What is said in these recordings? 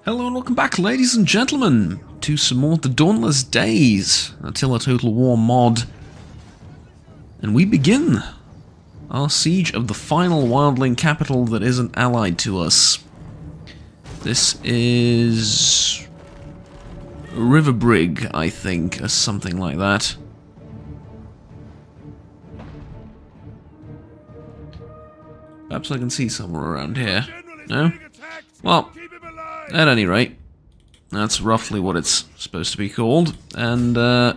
Hello and welcome back, ladies and gentlemen, to some more of the Dawnless Days, Attilla Total War mod. And we begin our siege of the final wildling capital that isn't allied to us. This is Riverbrig, I think, or something like that. Perhaps I can see somewhere around here. No? Well, at any rate, that's roughly what it's supposed to be called, and, well,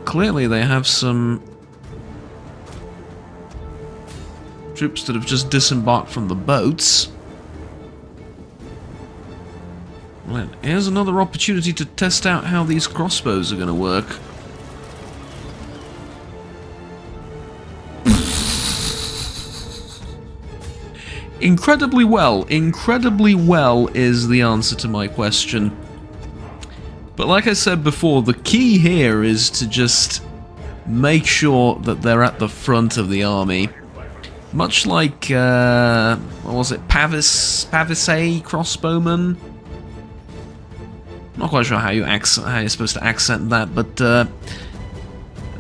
clearly they have some troops that have just disembarked from the boats. Well, here's another opportunity to test out how these crossbows are going to work. Incredibly well is the answer to my question. But like I said before, the key here is to just make sure that they're at the front of the army. Much like, what was it, Pavisay crossbowmen? Not quite sure how you're supposed to accent that, but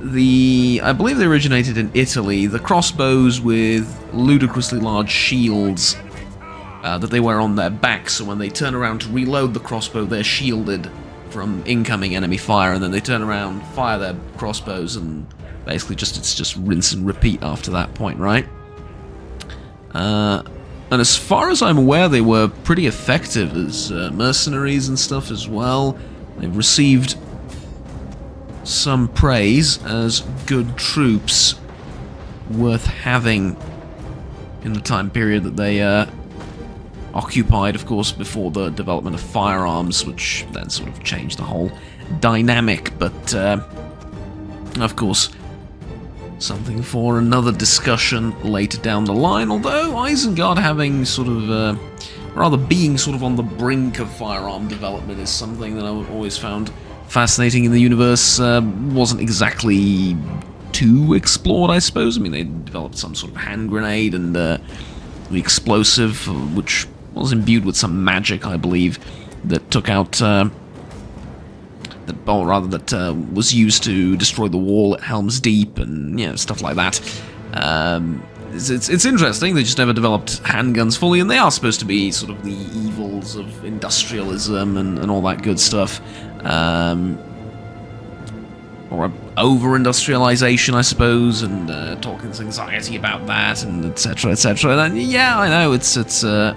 I believe they originated in Italy, the crossbows with ludicrously large shields that they wear on their backs, so when they turn around to reload the crossbow, they're shielded from incoming enemy fire, and then they turn around, fire their crossbows, and basically it's just rinse and repeat after that point, right? And as far as I'm aware, they were pretty effective as mercenaries and stuff as well. They've received some praise as good troops worth having in the time period that they occupied, of course, before the development of firearms, which then sort of changed the whole dynamic, but of course something for another discussion later down the line, although Isengard having sort of rather being sort of on the brink of firearm development is something that I've always found fascinating in the universe. Wasn't exactly too explored, I suppose. I mean, they developed some sort of hand grenade and the explosive, which was imbued with some magic, I believe, that took out, was used to destroy the wall at Helm's Deep and, you know, stuff like that. It's interesting, they just never developed handguns fully, and they are supposed to be sort of the evils of industrialism and all that good stuff. Or over-industrialization, I suppose, and Tolkien's anxiety about that, and etc., etc. And yeah, I know, it's I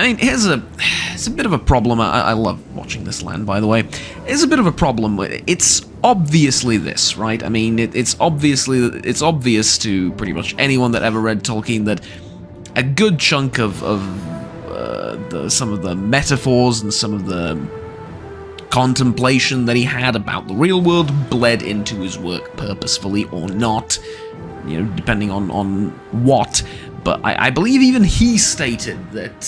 mean, it's a bit of a problem. I love watching this land, by the way. It's a bit of a problem. It's obviously this, right? I mean, it's obvious to pretty much anyone that ever read Tolkien that a good chunk of some of the metaphors and some of the contemplation that he had about the real world bled into his work purposefully or not, you know, depending on what. But I believe even he stated that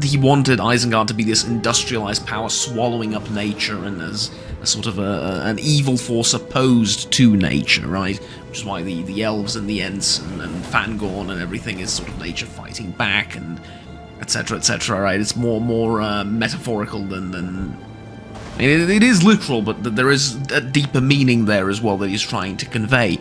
he wanted Isengard to be this industrialized power swallowing up nature and as a sort of an evil force opposed to nature, right? Which is why the elves and the Ents and Fangorn and everything is sort of nature fighting back and etc., etc., right? It's more metaphorical than I mean, it is literal, but there is a deeper meaning there as well that he's trying to convey.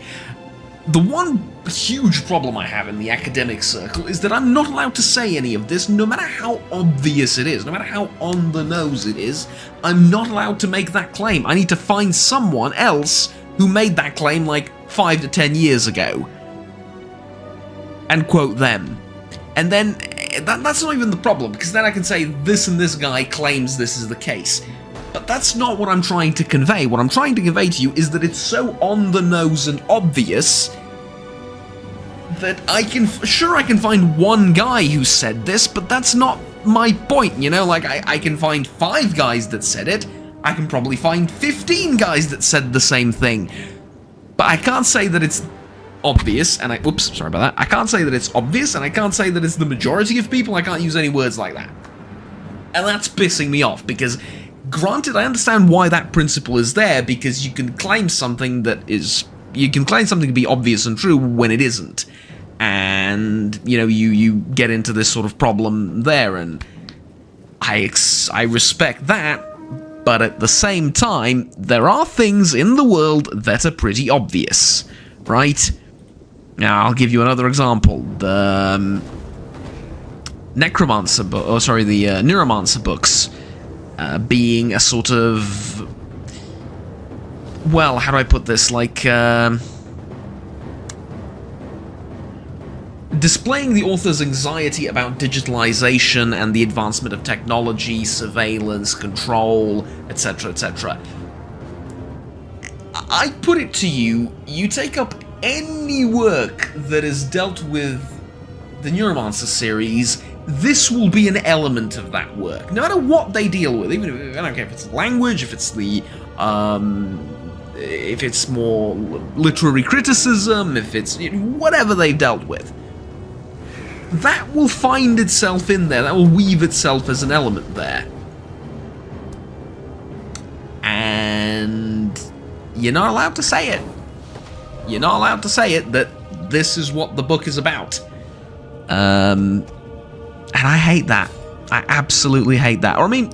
The one huge problem I have in the academic circle is that I'm not allowed to say any of this, no matter how obvious it is, no matter how on the nose it is. I'm not allowed to make that claim. I need to find someone else who made that claim like 5 to 10 years ago and quote them. And then that's not even the problem, because then I can say this and this guy claims this is the case. But that's not what I'm trying to convey. What I'm trying to convey to you is that it's so on the nose and obvious that I can find one guy who said this, but that's not my point, you know? Like, I can find 5 guys that said it, I can probably find 15 guys that said the same thing. But I can't say that it's obvious, and oops, sorry about that. I can't say that it's obvious, and I can't say that it's the majority of people. I can't use any words like that. And that's pissing me off, because granted, I understand why that principle is there, because you can claim something that is, you can claim something to be obvious and true when it isn't, and you get into this sort of problem there, and I respect that, but at the same time, there are things in the world that are pretty obvious, right? Now, I'll give you another example. The Necromancer the Neuromancer books being a sort of, well, how do I put this? Like, displaying the author's anxiety about digitalization and the advancement of technology, surveillance, control, etc., etc. I put it to you, you take up any work that has dealt with the Neuromancer series, this will be an element of that work, no matter what they deal with. Even if, I don't care if it's language, if it's the if it's more literary criticism, if it's whatever they've dealt with, that will find itself in there. That will weave itself as an element there, and you're not allowed to say it. You're not allowed to say it that this is what the book is about. And I hate that. I absolutely hate that. Or I mean,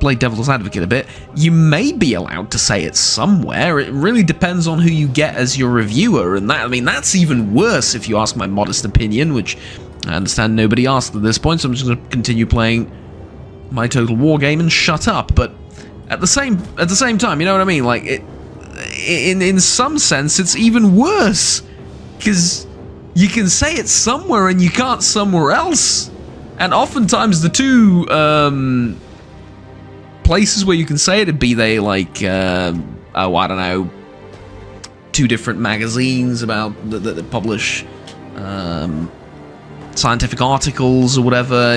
play devil's advocate a bit. You may be allowed to say it somewhere. It really depends on who you get as your reviewer, and that, I mean, that's even worse if you ask my modest opinion, which I understand nobody asked at this point, so I'm just going to continue playing my Total War game and shut up. But at the same time, you know what I mean? Like, in some sense, it's even worse, because you can say it somewhere and you can't somewhere else. And oftentimes the two places where you can say it, be they like, I don't know, two different magazines about that publish scientific articles or whatever,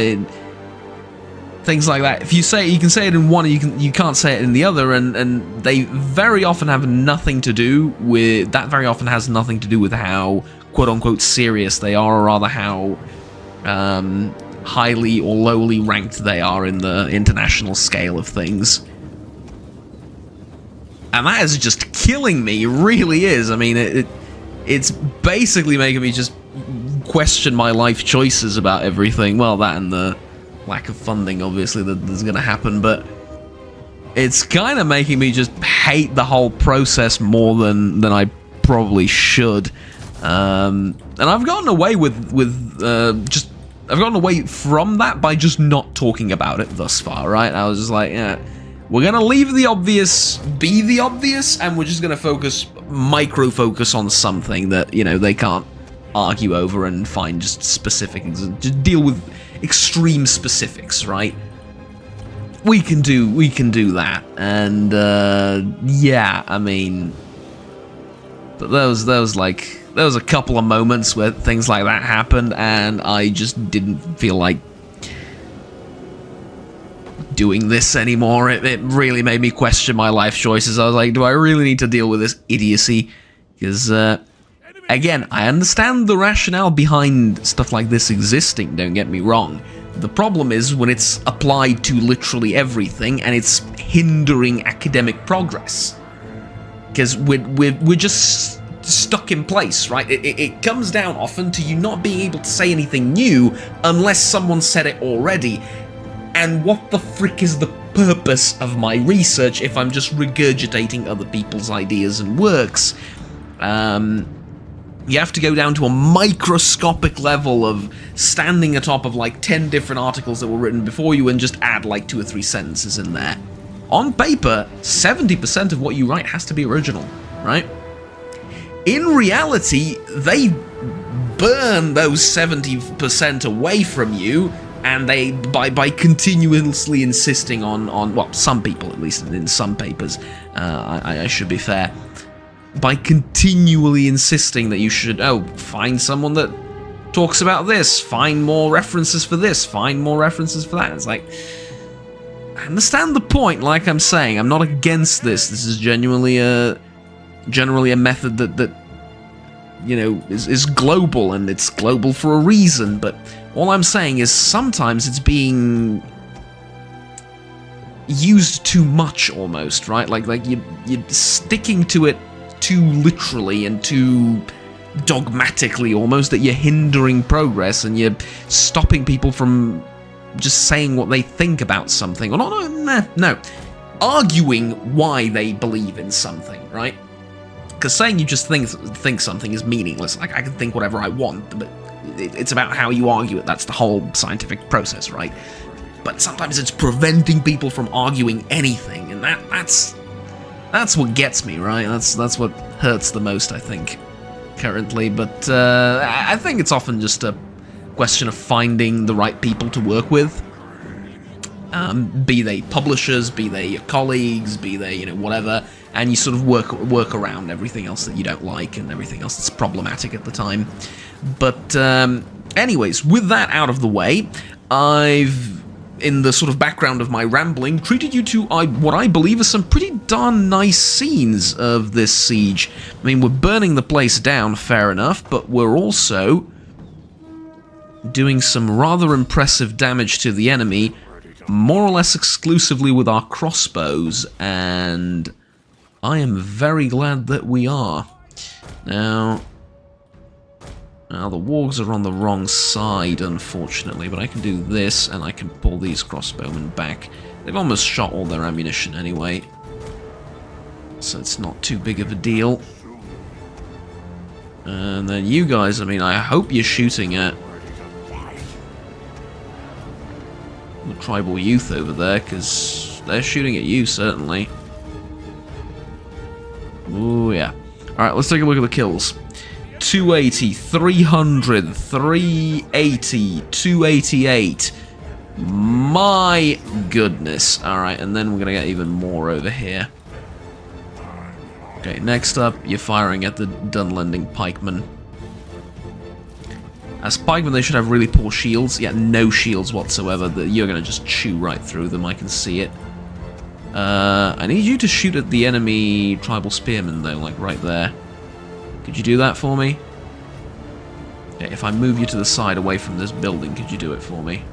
things like that. If you say you can say it in one, you can't say it in the other, and they very often have nothing to do with that. Very often has nothing to do with how quote unquote serious they are, or rather how highly or lowly ranked they are in the international scale of things. And that is just killing me, it really is. I mean, it's basically making me just question my life choices about everything. Well, that and the lack of funding, obviously, that is going to happen, but it's kind of making me just hate the whole process more than I probably should. And I've gotten away I've gotten away from that by just not talking about it thus far, right? I was just like, yeah, we're gonna leave the obvious be the obvious, and we're just gonna micro focus on something that, they can't argue over and find just specific, just deal with extreme specifics, right? We can do that, and yeah, I mean, but there was a couple of moments where things like that happened, and I just didn't feel like doing this anymore. It really made me question my life choices. I was like, do I really need to deal with this idiocy? Because, again, I understand the rationale behind stuff like this existing, don't get me wrong. The problem is when it's applied to literally everything, and it's hindering academic progress. Because we're just stuck in place, right? It comes down often to you not being able to say anything new unless someone said it already. And what the frick is the purpose of my research if I'm just regurgitating other people's ideas and works? You have to go down to a microscopic level of standing atop of like 10 different articles that were written before you and just add like 2 or 3 sentences in there. On paper, 70% of what you write has to be original, right? In reality, they burn those 70% away from you, and they, by continuously insisting on, well, some people at least, in some papers, I should be fair, by continually insisting that you should, find someone that talks about this, find more references for this, find more references for that. It's like, I understand the point, like I'm saying, I'm not against this. This is generally a method that is global, and it's global for a reason, but all I'm saying is sometimes it's being used too much almost, right? Like you're sticking to it too literally and too dogmatically almost that you're hindering progress and you're stopping people from just saying what they think about something, or no, arguing why they believe in something, right? Because saying you just think something is meaningless. Like, I can think whatever I want, but it's about how you argue it. That's the whole scientific process, right? But sometimes it's preventing people from arguing anything, and that's what gets me, right? That's what hurts the most, I think, currently. But I think it's often just a question of finding the right people to work with. Be they publishers, be they your colleagues, be they, whatever, and you sort of work around everything else that you don't like and everything else that's problematic at the time. But anyways, with that out of the way, I've, in the sort of background of my rambling, treated you to what I believe are some pretty darn nice scenes of this siege. I mean, we're burning the place down, fair enough, but we're also doing some rather impressive damage to the enemy, more or less exclusively with our crossbows, and I am very glad that we are. Now the wargs are on the wrong side, unfortunately, but I can do this, and I can pull these crossbowmen back. They've almost shot all their ammunition anyway, so it's not too big of a deal. And then you guys, I mean, I hope you're shooting at the tribal youth over there, because they're shooting at you, certainly. Ooh, yeah. Alright, let's take a look at the kills. 280, 300, 380, 288. My goodness. Alright, and then we're going to get even more over here. Okay, next up, you're firing at the Dunlending pikemen. As pikemen, they should have really poor shields. Yeah, no shields whatsoever. You're going to just chew right through them, I can see it. I need you to shoot at the enemy tribal spearmen, though, like right there. Could you do that for me? Yeah, if I move you to the side away from this building, could you do it for me?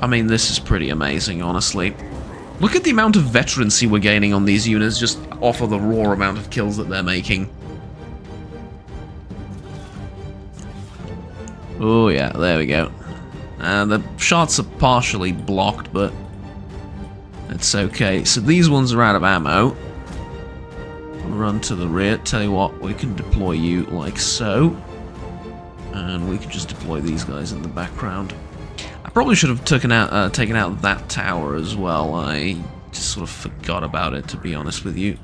I mean, this is pretty amazing, honestly. Look at the amount of veterancy we're gaining on these units just off of the raw amount of kills that they're making. Oh yeah, there we go. The shots are partially blocked, but it's okay. So these ones are out of ammo. Run to the rear. Tell you what, we can deploy you like so. And we can just deploy these guys in the background. I probably should have taken out that tower as well. I just sort of forgot about it, to be honest with you.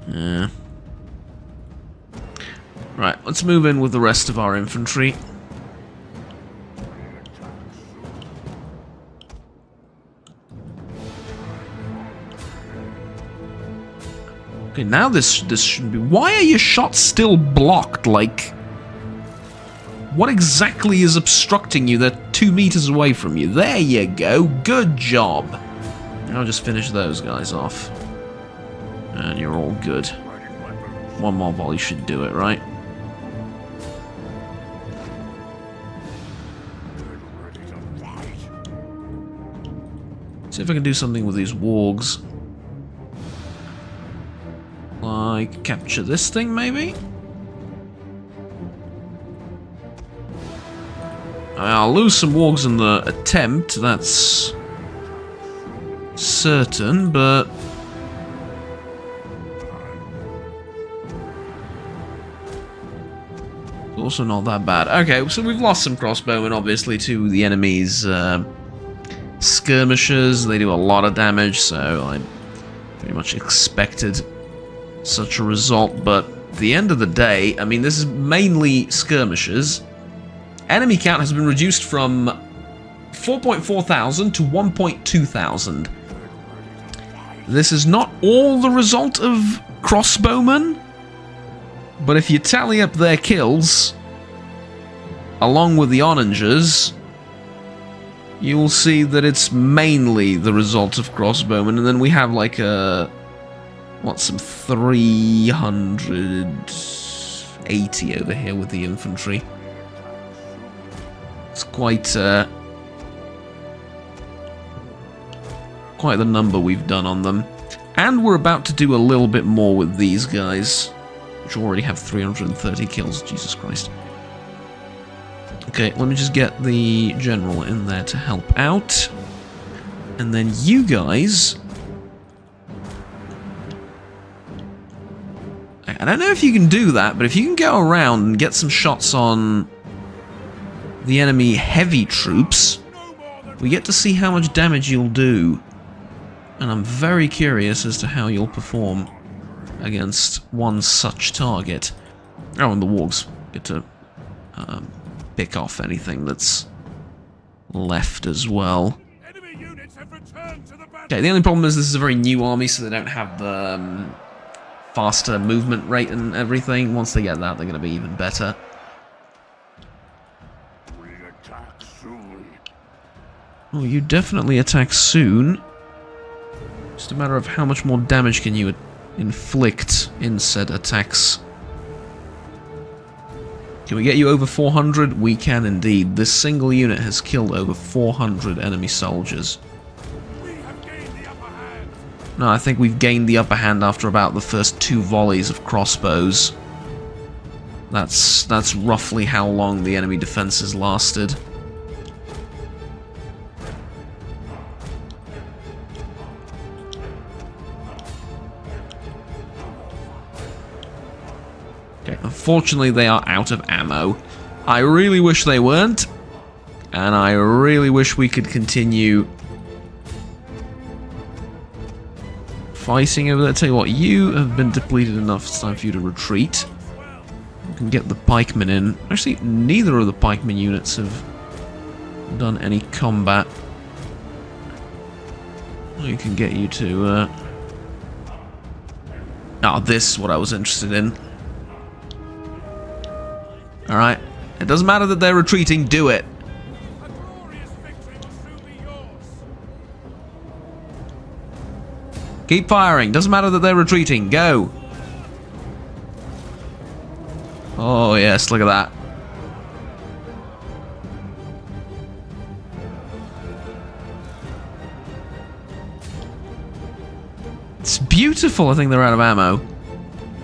Yeah. Right, let's move in with the rest of our infantry. Okay, now this should be... Why are your shots still blocked? Like... What exactly is obstructing you? They're 2 meters away from you. There you go. Good job. I'll just finish those guys off. And you're all good. One more volley should do it, right? See if I can do something with these wargs. Like, capture this thing, maybe? I'll lose some wargs in the attempt, that's certain, but... it's also not that bad. Okay, so we've lost some crossbowmen, obviously, to the enemy's skirmishers. They do a lot of damage, so I pretty much expected such a result, but at the end of the day, I mean, this is mainly skirmishers. Enemy count has been reduced from 4.4 thousand to 1.2 thousand. This is not all the result of crossbowmen, but if you tally up their kills, along with the onagers, you will see that it's mainly the result of crossbowmen, and then we have like a What, some 380 over here with the infantry. It's quite the number we've done on them. And we're about to do a little bit more with these guys, which already have 330 kills. Jesus Christ. Okay, let me just get the general in there to help out. And then you guys... I don't know if you can do that, but if you can go around and get some shots on the enemy heavy troops, we get to see how much damage you'll do. And I'm very curious as to how you'll perform against one such target. Oh, and the wargs get to pick off anything that's left as well. Okay, the only problem is this is a very new army, so they don't have the faster movement rate and everything. Once they get that, they're going to be even better. Oh, you definitely attack soon. Just a matter of how much more damage can you inflict in said attacks. Can we get you over 400? We can indeed. This single unit has killed over 400 enemy soldiers. No, I think we've gained the upper hand after about the first 2 volleys of crossbows. That's roughly how long the enemy defenses lasted. Okay, unfortunately they are out of ammo. I really wish they weren't, and I really wish we could continue fighting over there. Tell you what, you have been depleted enough. It's time for you to retreat. You can get the pikemen in. Actually, neither of the pikemen units have done any combat. We can get you to this is what I was interested in. Alright. It doesn't matter that they're retreating, do it. Keep firing. Doesn't matter that they're retreating. Go. Oh, yes. Look at that. It's beautiful. I think they're out of ammo.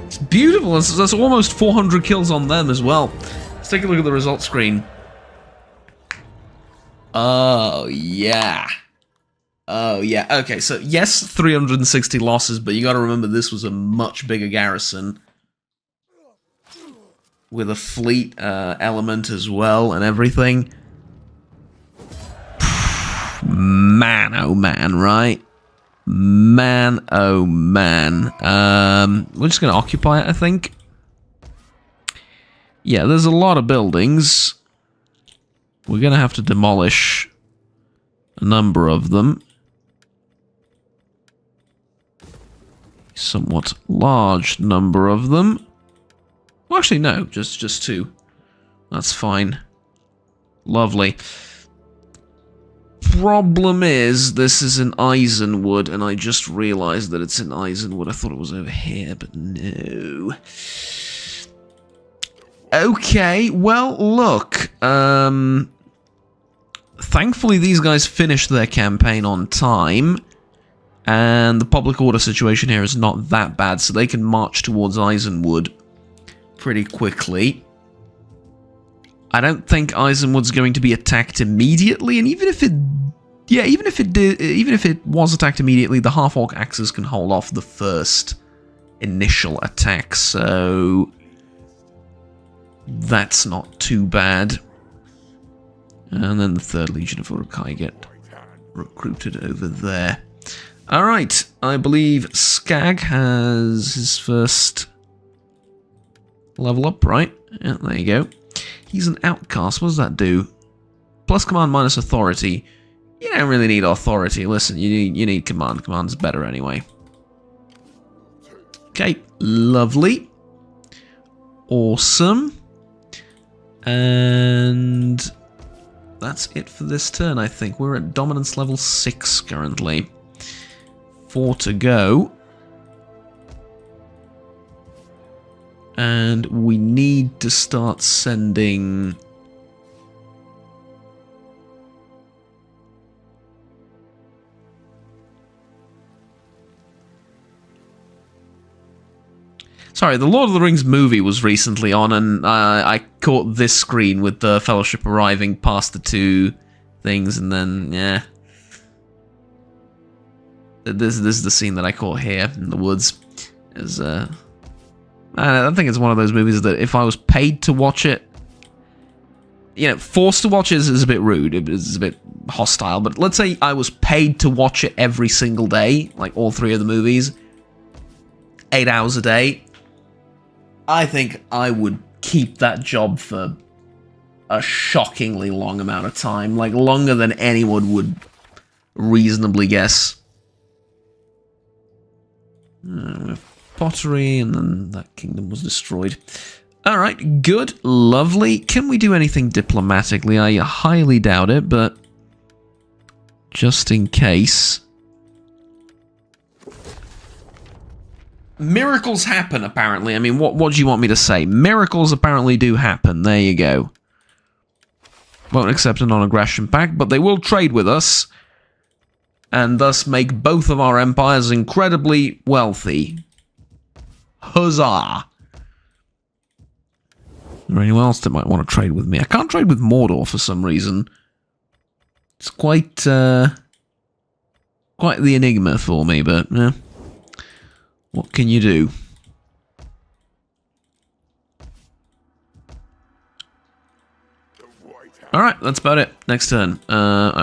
It's beautiful. That's almost 400 kills on them as well. Let's take a look at the results screen. Oh, yeah. Oh, yeah. Okay, so yes, 360 losses, but you gotta remember this was a much bigger garrison. With a fleet element as well and everything. Man, oh man, right? Man, oh man. We're just gonna occupy it, I think. Yeah, there's a lot of buildings. We're gonna have to demolish a number of them. Somewhat large number of them. Well, actually, no, just 2. That's fine. Lovely. Problem is, this is in Isengard, and I just realized that it's in Isengard. I thought it was over here, but no. Okay, well, look. Thankfully, these guys finished their campaign on time. And the public order situation here is not that bad, so they can march towards Isengard pretty quickly. I don't think Isengard's going to be attacked immediately, and even if it was attacked immediately, the half-orc axes can hold off the first initial attack, so that's not too bad. And then the 3rd Legion of Urukai get recruited over there. Alright, I believe Skag has his first level up, right? Yeah, there you go. He's an outcast. What does that do? Plus command, minus authority. You don't really need authority. Listen, you need command. Command's better anyway. Okay, lovely. Awesome. And that's it for this turn, I think. We're at dominance level 6 currently. 4 to go. And we need to start sending... Sorry, the Lord of the Rings movie was recently on, and I caught this screen with the Fellowship arriving past the two things, and then, yeah. This is the scene that I caught here in the woods. I think it's one of those movies that if I was paid to watch it, you know, forced to watch it is a bit rude, it's a bit hostile, but let's say I was paid to watch it every single day, like all three of the movies, 8 hours a day, I think I would keep that job for a shockingly long amount of time, like longer than anyone would reasonably guess. Pottery, and then that kingdom was destroyed. Alright, good, lovely. Can we do anything diplomatically? I highly doubt it, but just in case. Miracles happen, apparently. I mean, what do you want me to say? Miracles apparently do happen. There you go. Won't accept a non-aggression pact, but they will trade with us, and thus make both of our empires incredibly wealthy. Huzzah! Is there anyone else that might want to trade with me? I can't trade with Mordor for some reason. It's quite the enigma for me, but yeah. What can you do? Alright, that's about it. Next turn.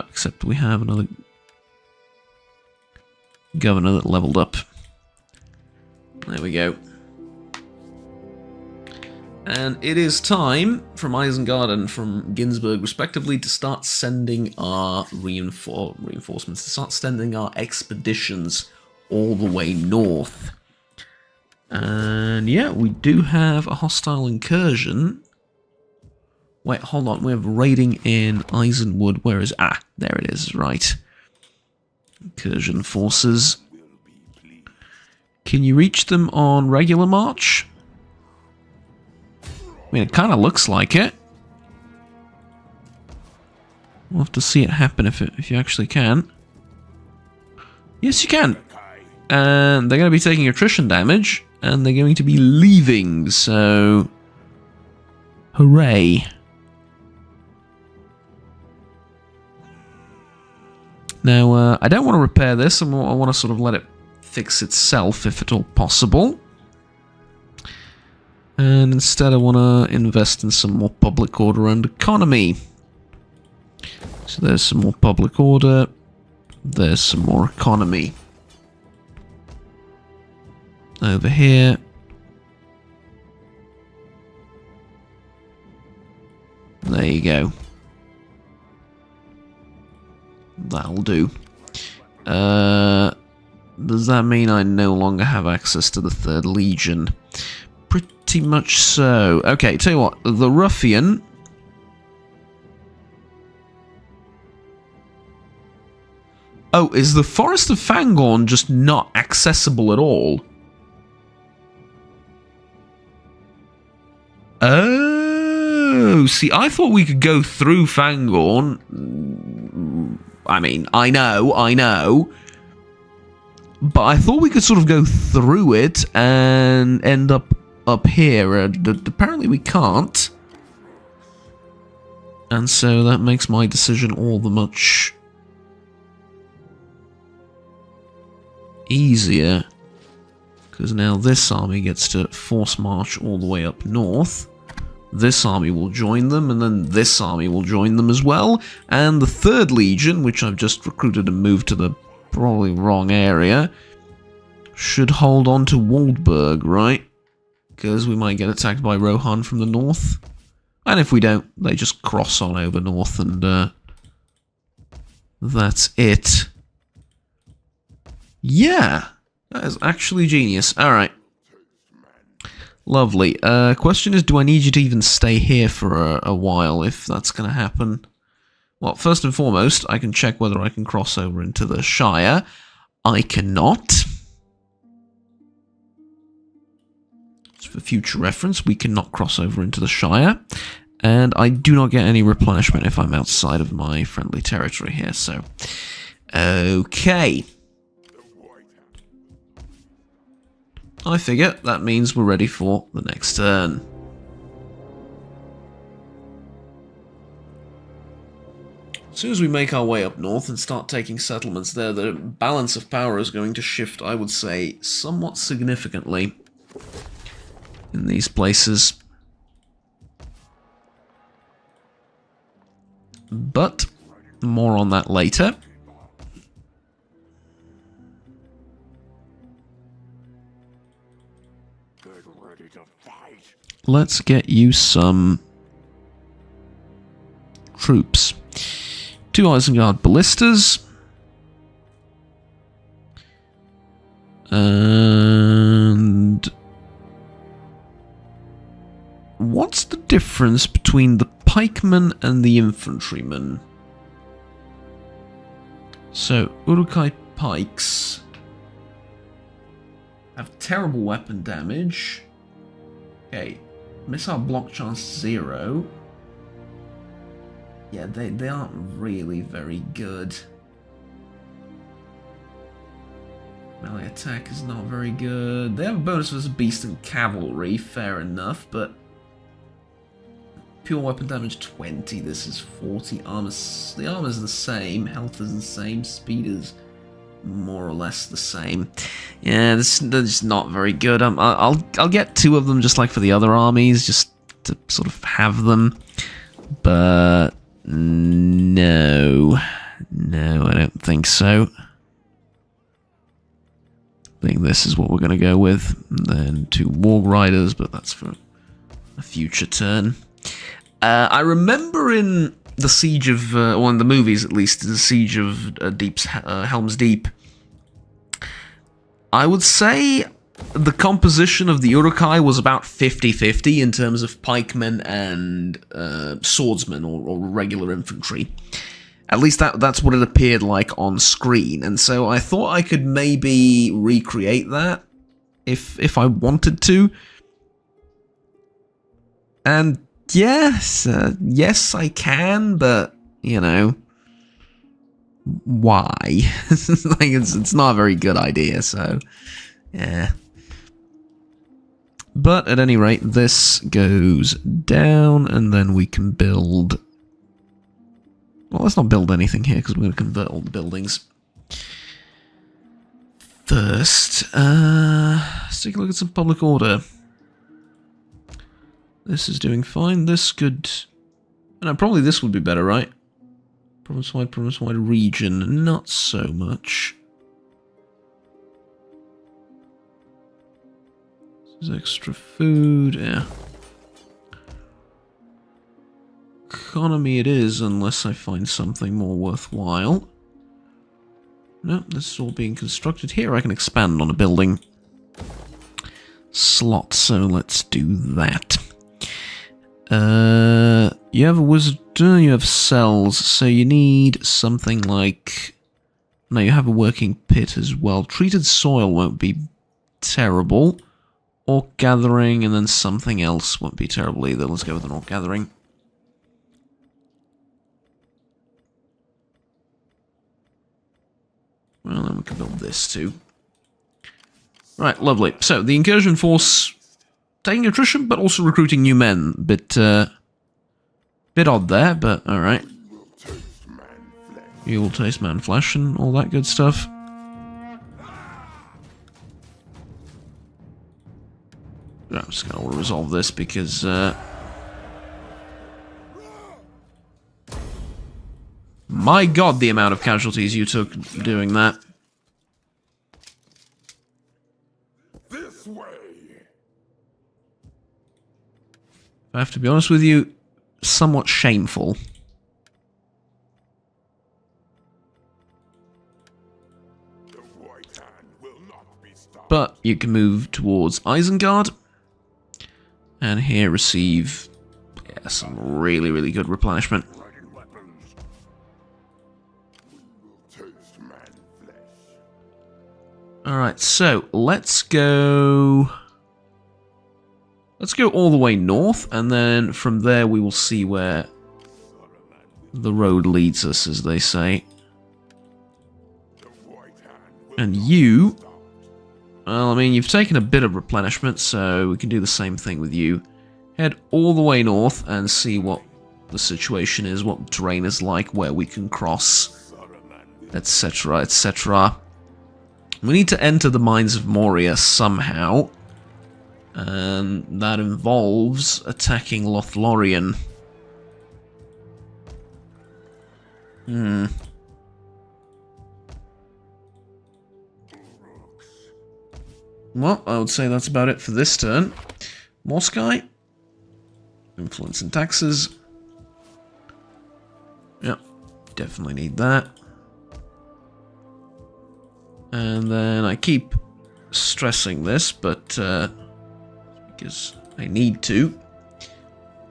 Except we have another governor that leveled up. There we go. And it is time from Isengard and from Ginsburg, respectively, to start sending our reinforcements, to start sending our expeditions all the way north. And yeah, we do have a hostile incursion. Wait, hold on, we have raiding in Isenwood. Where is... Ah, there it is, right. Incursion forces. Can you reach them on regular march? I mean, it kind of looks like it. We'll have to see it happen if you actually can. Yes, you can. And they're going to be taking attrition damage, and they're going to be leaving, so... Hooray. Now, I don't want to repair this, I want to sort of let it fix itself, if at all possible. And instead I want to invest in some more public order and economy. So there's some more public order, there's some more economy. Over here. There you go. That'll do. Does that mean I no longer have access to the 3rd Legion? Pretty much so. Okay, tell you what, the Ruffian... Oh, is the Forest of Fangorn just not accessible at all? Oh, see, I thought we could go through Fangorn. I mean, I know. But I thought we could sort of go through it and end up here. Apparently we can't. And so that makes my decision all the much easier. Because now this army gets to force march all the way up north. This army will join them, and then this army will join them as well. And the 3rd Legion, which I've just recruited and moved to the probably wrong area, should hold on to Waldburg, right? Because we might get attacked by Rohan from the north. And if we don't, they just cross on over north, and that's it. Yeah, that is actually genius. Alright. Lovely. Question is, do I need you to even stay here for a while, if that's going to happen? Well, first and foremost, I can check whether I can cross over into the Shire. I cannot. As for future reference, we cannot cross over into the Shire. And I do not get any replenishment if I'm outside of my friendly territory here, so... Okay. I figure that means we're ready for the next turn. As soon as we make our way up north and start taking settlements there, the balance of power is going to shift, I would say, somewhat significantly in these places. But more on that later. Let's get you some troops. 2 Isengard ballistas. And what's the difference between the pikemen and the infantrymen? So, Uruk-hai pikes have terrible weapon damage. Okay, missile block chance 0. Yeah, they aren't really very good. Melee attack is not very good. They have a bonus versus beast and cavalry, fair enough, but pure weapon damage 20, this is 40. The armor's the same, health is the same, speed is more or less the same. Yeah, they're just not very good. I'll get 2 of them just like for the other armies, just to sort of have them. But no, I don't think so. I think this is what we're going to go with. And then 2 Warg Riders, but that's for a future turn. I remember in the Siege of, or in the movies at least, the Siege of Helm's Deep, I would say the composition of the Uruk-hai was about 50-50 in terms of pikemen and swordsmen or regular infantry. At least that's what it appeared like on screen, and so I thought I could maybe recreate that if I wanted to. And yes, yes I can, but you know, why? Like it's not a very good idea, so yeah. But at any rate, this goes down, and then we can build. Well, let's not build anything here because we're going to convert all the buildings. First, let's take a look at some public order. This is doing fine. This could... No, probably this would be better, right? Province-wide region. Not so much. This is extra food, yeah. Economy it is, unless I find something more worthwhile. No, this is all being constructed. Here I can expand on a building slot, so let's do that. You have a wizard, you have cells, so you need something like... No, you have a working pit as well. Treated soil won't be terrible. Orc gathering, and then something else won't be terrible either. Let's go with an orc gathering. Well, then we can build this too. Right, lovely. So, the incursion force taking attrition, but also recruiting new men. Bit odd there, but alright. You will taste man flesh and all that good stuff. I'm just going to resolve this because... my god, the amount of casualties you took doing that. This way. I have to be honest with you, somewhat shameful. The white hand will not be stopped. But you can move towards Isengard. And here receive some really, really good replenishment. Alright, so let's go Let's go all the way north, and then from there we will see where the road leads us, as they say. And you... Well, I mean, you've taken a bit of replenishment, so we can do the same thing with you. Head all the way north and see what the situation is, what the terrain is like, where we can cross, etc., etc. We need to enter the Mines of Moria somehow, and that involves attacking Lothlorien. Well, I would say that's about it for this turn. Morsky. Influence and taxes. Yep, definitely need that. And then I keep stressing this, but because I need to.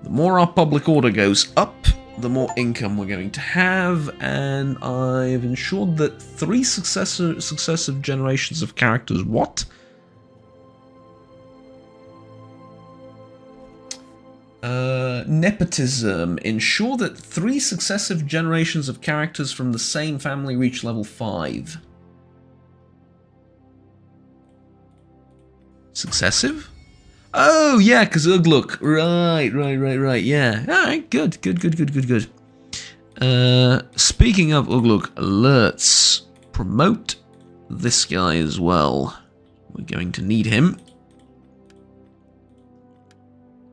The more our public order goes up, the more income we're going to have, and I've ensured that 3 successive generations of characters... What? Nepotism. Ensure that 3 successive generations of characters from the same family reach level 5. Successive? Oh, yeah, because Ugluk. Right, yeah. Alright, good. Speaking of Ugluk, let's promote this guy as well. We're going to need him.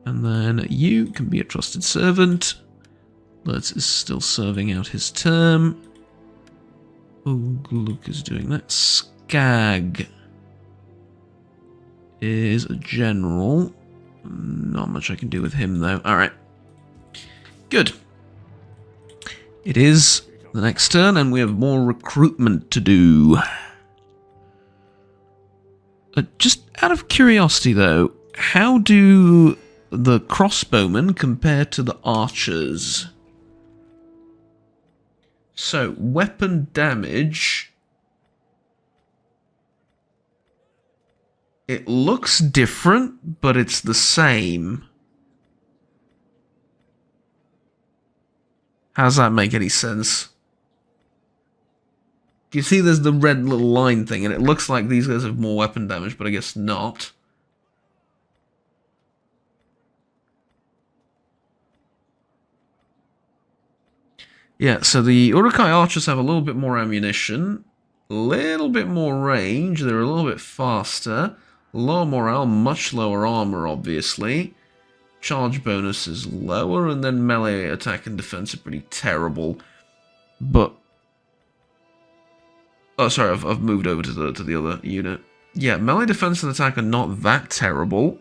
And then you can be a trusted servant. Lurtz is still serving out his term. Ugluk is doing that. Skag is a general. Not much I can do with him, though. Alright. Good. It is the next turn, and we have more recruitment to do. Just out of curiosity, though, how do the crossbowmen compare to the archers? So, weapon damage... It looks different, but it's the same. How does that make any sense? You see there's the red little line thing, and it looks like these guys have more weapon damage, but I guess not. Yeah, so the Uruk-hai archers have a little bit more ammunition, a little bit more range, they're a little bit faster, lower morale, much lower armor, obviously. Charge bonus is lower, and then melee attack and defense are pretty terrible. But... oh, sorry, I've moved over to the other unit. Yeah, melee defense and attack are not that terrible.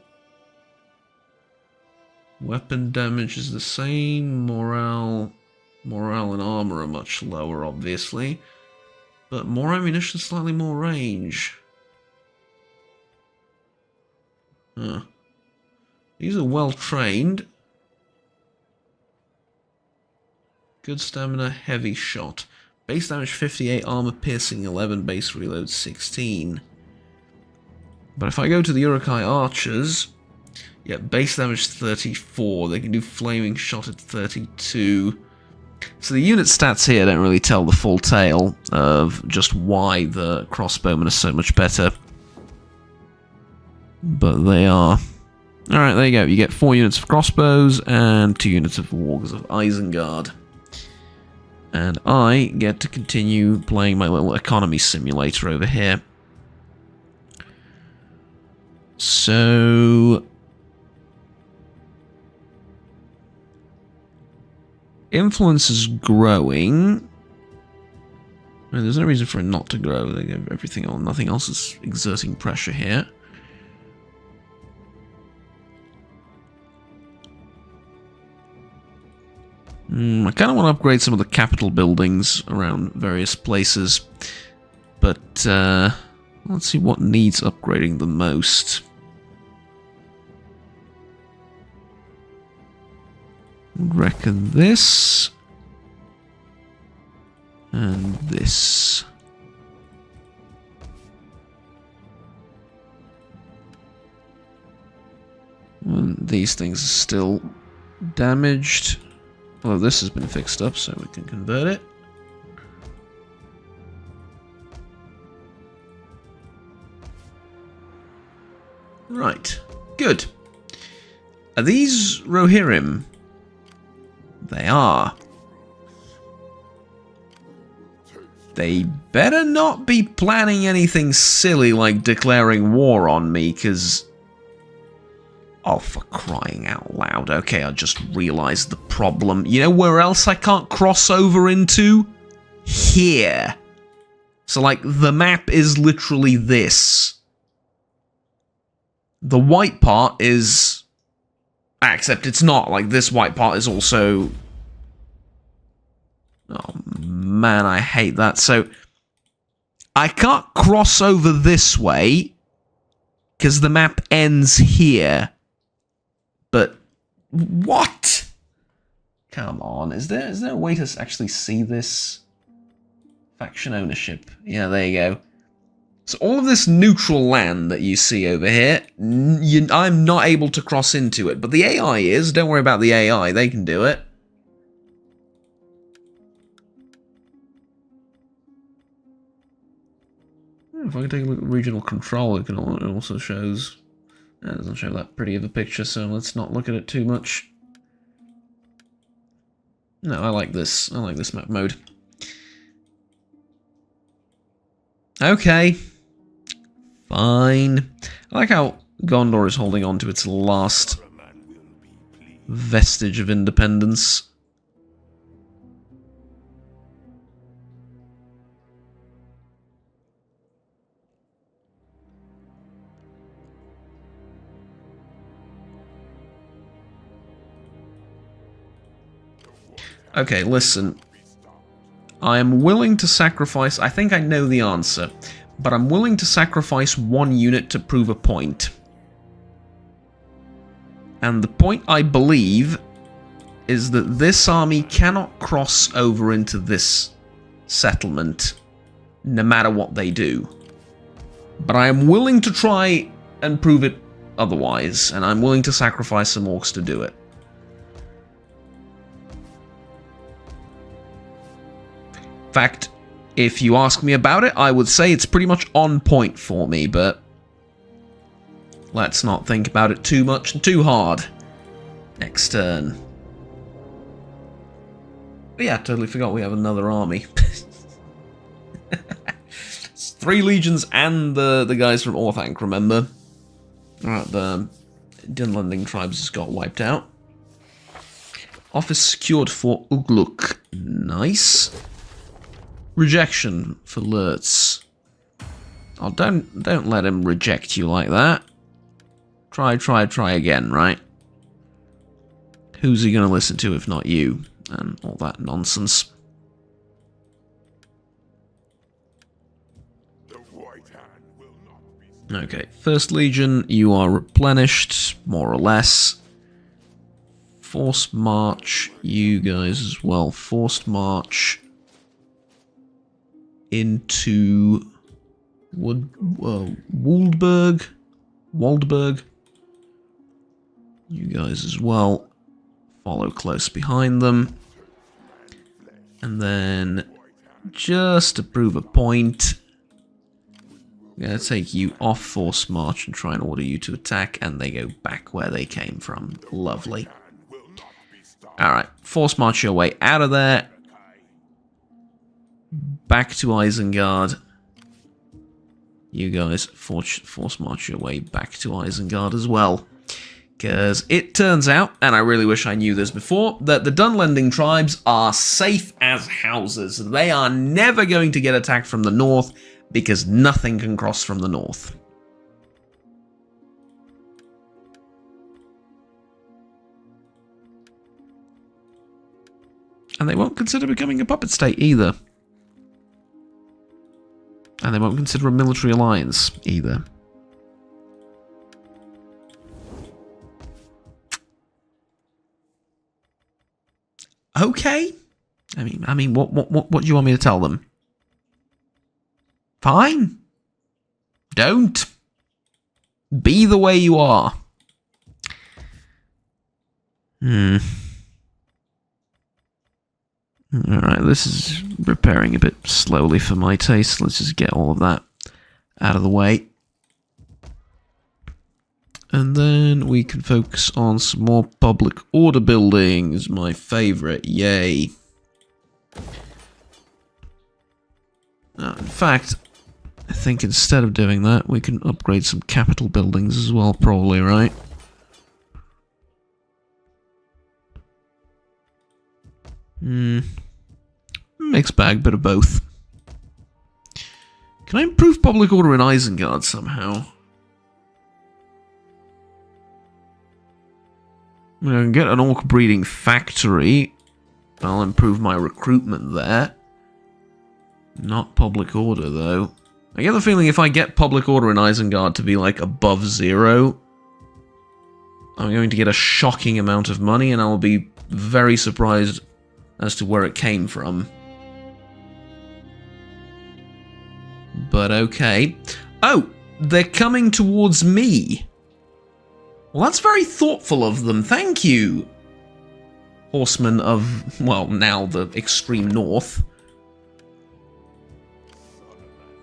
Weapon damage is the same, morale and armor are much lower, obviously. But more ammunition, slightly more range. Huh. These are well trained. Good stamina, heavy shot. Base damage 58, armor piercing 11, base reload 16. But if I go to the Uruk-hai archers, yeah, base damage 34. They can do flaming shot at 32. So the unit stats here don't really tell the full tale of just why the crossbowmen are so much better. But they are. Alright, there you go. You get 4 units of crossbows and 2 units of Wargers of Isengard. And I get to continue playing my little economy simulator over here. So... influence is growing. I mean, there's no reason for it not to grow. Everything or nothing else is exerting pressure here. I kind of want to upgrade some of the capital buildings around various places, but let's see what needs upgrading the most. Reckon this and this. And these things are still damaged. Although this has been fixed up, so we can convert it. Right. Good. Are these Rohirrim? They are. They better not be planning anything silly like declaring war on me, because... Oh, for crying out loud. Okay, I just realized the problem. You know where else I can't cross over into? Here. So, like, the map is literally this. The white part is... Except it's not. Like, this white part is also... Oh, man, I hate that. So, I can't cross over this way, because the map ends here. But, what? Come on, is there a way to actually see this? Faction ownership. Yeah, there you go. So all of this neutral land that you see over here, I'm not able to cross into it. But the AI is. Don't worry about the AI, they can do it. If I can take a look at regional control, it also shows... It doesn't show that pretty of a picture, so let's not look at it too much. No, I like this. I like this map mode. Okay. Fine. I like how Gondor is holding on to its last vestige of independence. Okay, listen. I am willing to sacrifice... I think I know the answer. But I'm willing to sacrifice one unit to prove a point. And the point, I believe, is that this army cannot cross over into this settlement, no matter what they do. But I am willing to try and prove it otherwise, and I'm willing to sacrifice some orcs to do it. In fact, if you ask me about it, I would say it's pretty much on point for me, but let's not think about it too much and too hard. Next turn. But yeah, totally forgot we have another army. It's 3 legions and the guys from Orthanc, remember? Alright, the Dunlending tribes just got wiped out. Office secured for Ugluk. Nice. Rejection for Lurtz. Oh, don't let him reject you like that. Try again, right? Who's he gonna listen to if not you? And all that nonsense. Okay, First Legion, you are replenished, more or less. Forced March, you guys as well. Forced March into Waldberg. You guys as well. Follow close behind them. And then, just to prove a point, I'm going to take you off Force March and try and order you to attack, and they go back where they came from. Lovely. Alright, Force March your way out of there. Back to Isengard. You guys force march your way back to Isengard as well. Because it turns out, and I really wish I knew this before, that the Dunlending tribes are safe as houses. They are never going to get attacked from the north, because nothing can cross from the north. And they won't consider becoming a puppet state either. And they won't consider a military alliance either. Okay. I mean, what do you want me to tell them? Fine. Don't. Be the way you are. Alright, this is repairing a bit slowly for my taste. Let's just get all of that out of the way. And then we can focus on some more public order buildings. My favourite, yay. In fact, I think instead of doing that, we can upgrade some capital buildings as well, probably, right? Mixed bag, bit of both. Can I improve public order in Isengard somehow? I can get an orc breeding factory. I'll improve my recruitment there. Not public order, though. I get the feeling if I get public order in Isengard to be, like, above 0, I'm going to get a shocking amount of money, and I'll be very surprised as to where it came from. But okay. Oh, they're coming towards me. Well, that's very thoughtful of them. Thank you, horsemen of, well, now the extreme north.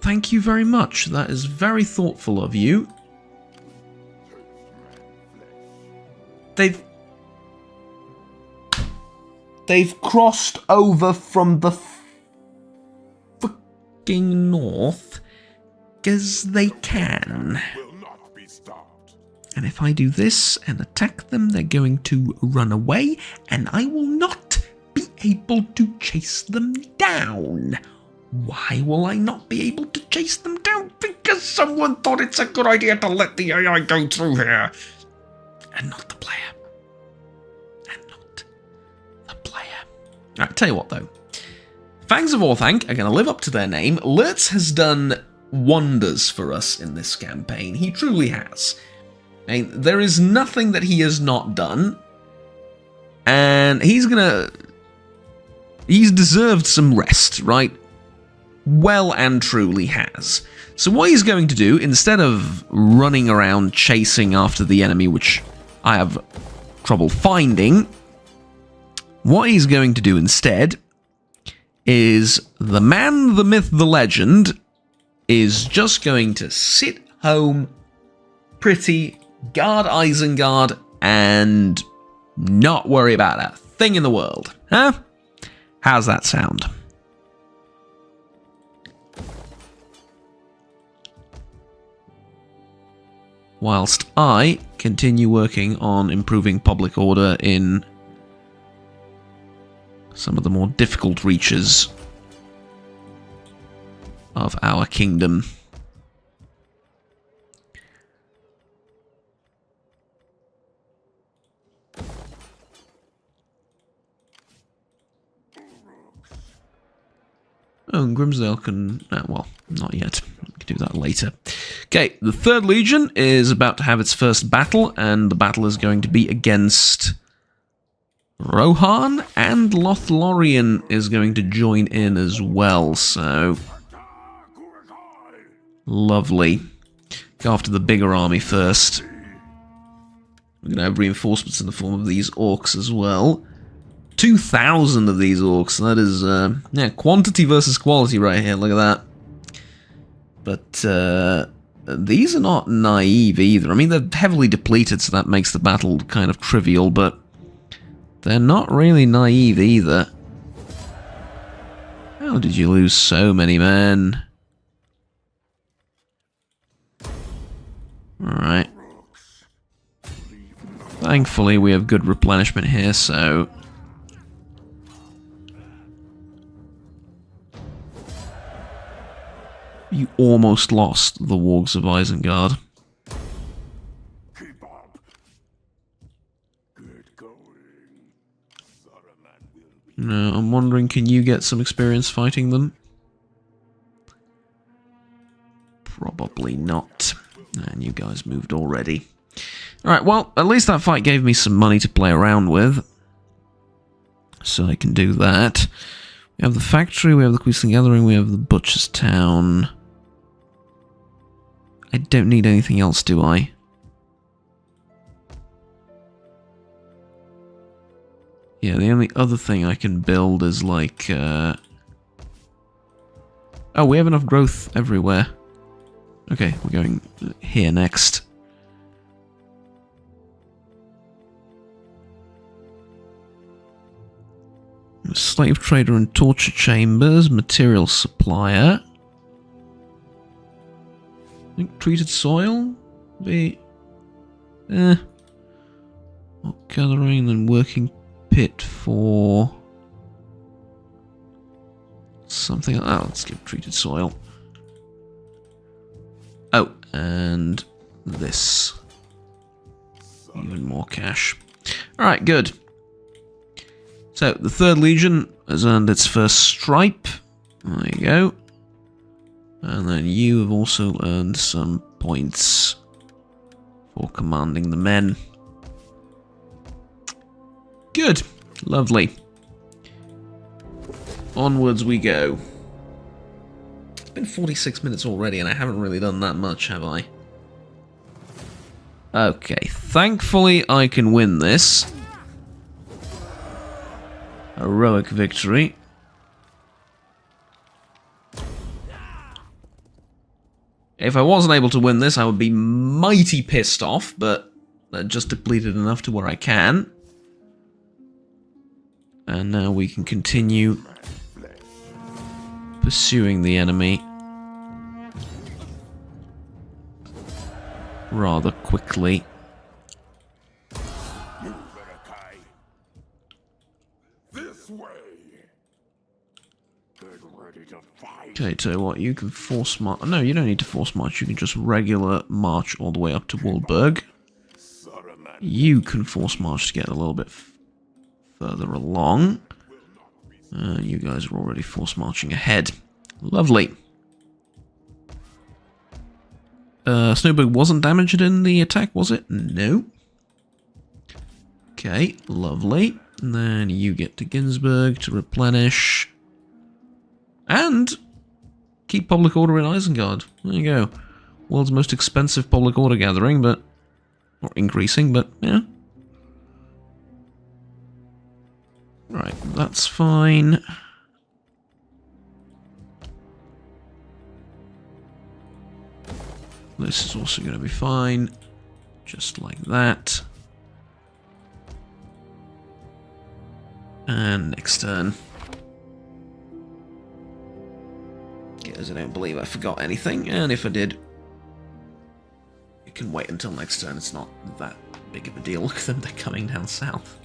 Thank you very much. That is very thoughtful of you. They've crossed over from the fucking north, 'cause they can. And if I do this and attack them, they're going to run away, and I will not be able to chase them down. Why will I not be able to chase them down? Because someone thought it's a good idea to let the AI go through here. And not the player. And not the player. Alright, tell you what though. Fangs of Orthanc are going to live up to their name. Lurtz has done wonders for us in this campaign. He truly has. I mean, there is nothing that he has not done. And he's deserved some rest, right? Well and truly has. So what he's going to do, instead of running around chasing after the enemy, which I have trouble finding, what he's going to do instead is the man, the myth, the legend is just going to sit home, pretty, guard Isengard, and not worry about a thing in the world. Huh? How's that sound? Whilst I continue working on improving public order in some of the more difficult reaches of our kingdom. Oh, and Grimsdale can... well, not yet. We can do that later. Okay, the 3rd Legion is about to have its first battle, and the battle is going to be against Rohan, and Lothlorien is going to join in as well, so... Lovely. Go after the bigger army first. We're going to have reinforcements in the form of these orcs as well. 2,000 of these orcs. That is, yeah, quantity versus quality right here. Look at that. But, these are not naive either. I mean, they're heavily depleted, so that makes the battle kind of trivial, but they're not really naive either. How did you lose so many men? Alright. Thankfully, we have good replenishment here, so... You almost lost the Wargs of Isengard. Keep up. Good going. No, I'm wondering, can you get some experience fighting them? Probably not. And you guys moved already. Alright, well, at least that fight gave me some money to play around with. So I can do that. We have the factory, we have the Queensland Gathering, we have the Butcher's Town. I don't need anything else, do I? Yeah, the only other thing I can build is like... Oh, we have enough growth everywhere. Okay, we're going here next. Slave trader and torture chambers, material supplier. I think treated soil? Be... gathering and working pit for... something... Oh, let's give treated soil. Oh, and this. Even more cash. Alright, good. So, the 3rd Legion has earned its first stripe. There you go. And then you have also earned some points for commanding the men. Good. Lovely. Onwards we go. It's been 46 minutes already and I haven't really done that much, have I? Okay, thankfully I can win this. Heroic victory. If I wasn't able to win this, I would be mighty pissed off, but that just depleted enough to where I can. And now we can continue pursuing the enemy rather quickly. This way. Get ready to fight. Okay, tell you what, you can force march. No, you don't need to force march. You can just regular march all the way up to Waldburg. You can force march to get a little bit further along. You guys are already force marching ahead. Lovely. Snowberg wasn't damaged in the attack, was it? No. Okay, lovely. And then you get to Ginsburg to replenish. And keep public order in Isengard. There you go. World's most expensive public order gathering, but... or increasing, but, yeah. Right, that's fine. This is also going to be fine. Just like that. And next turn. Because I don't believe I forgot anything, and if I did, it can wait until next turn. It's not that big of a deal. Look at them, they're coming down south.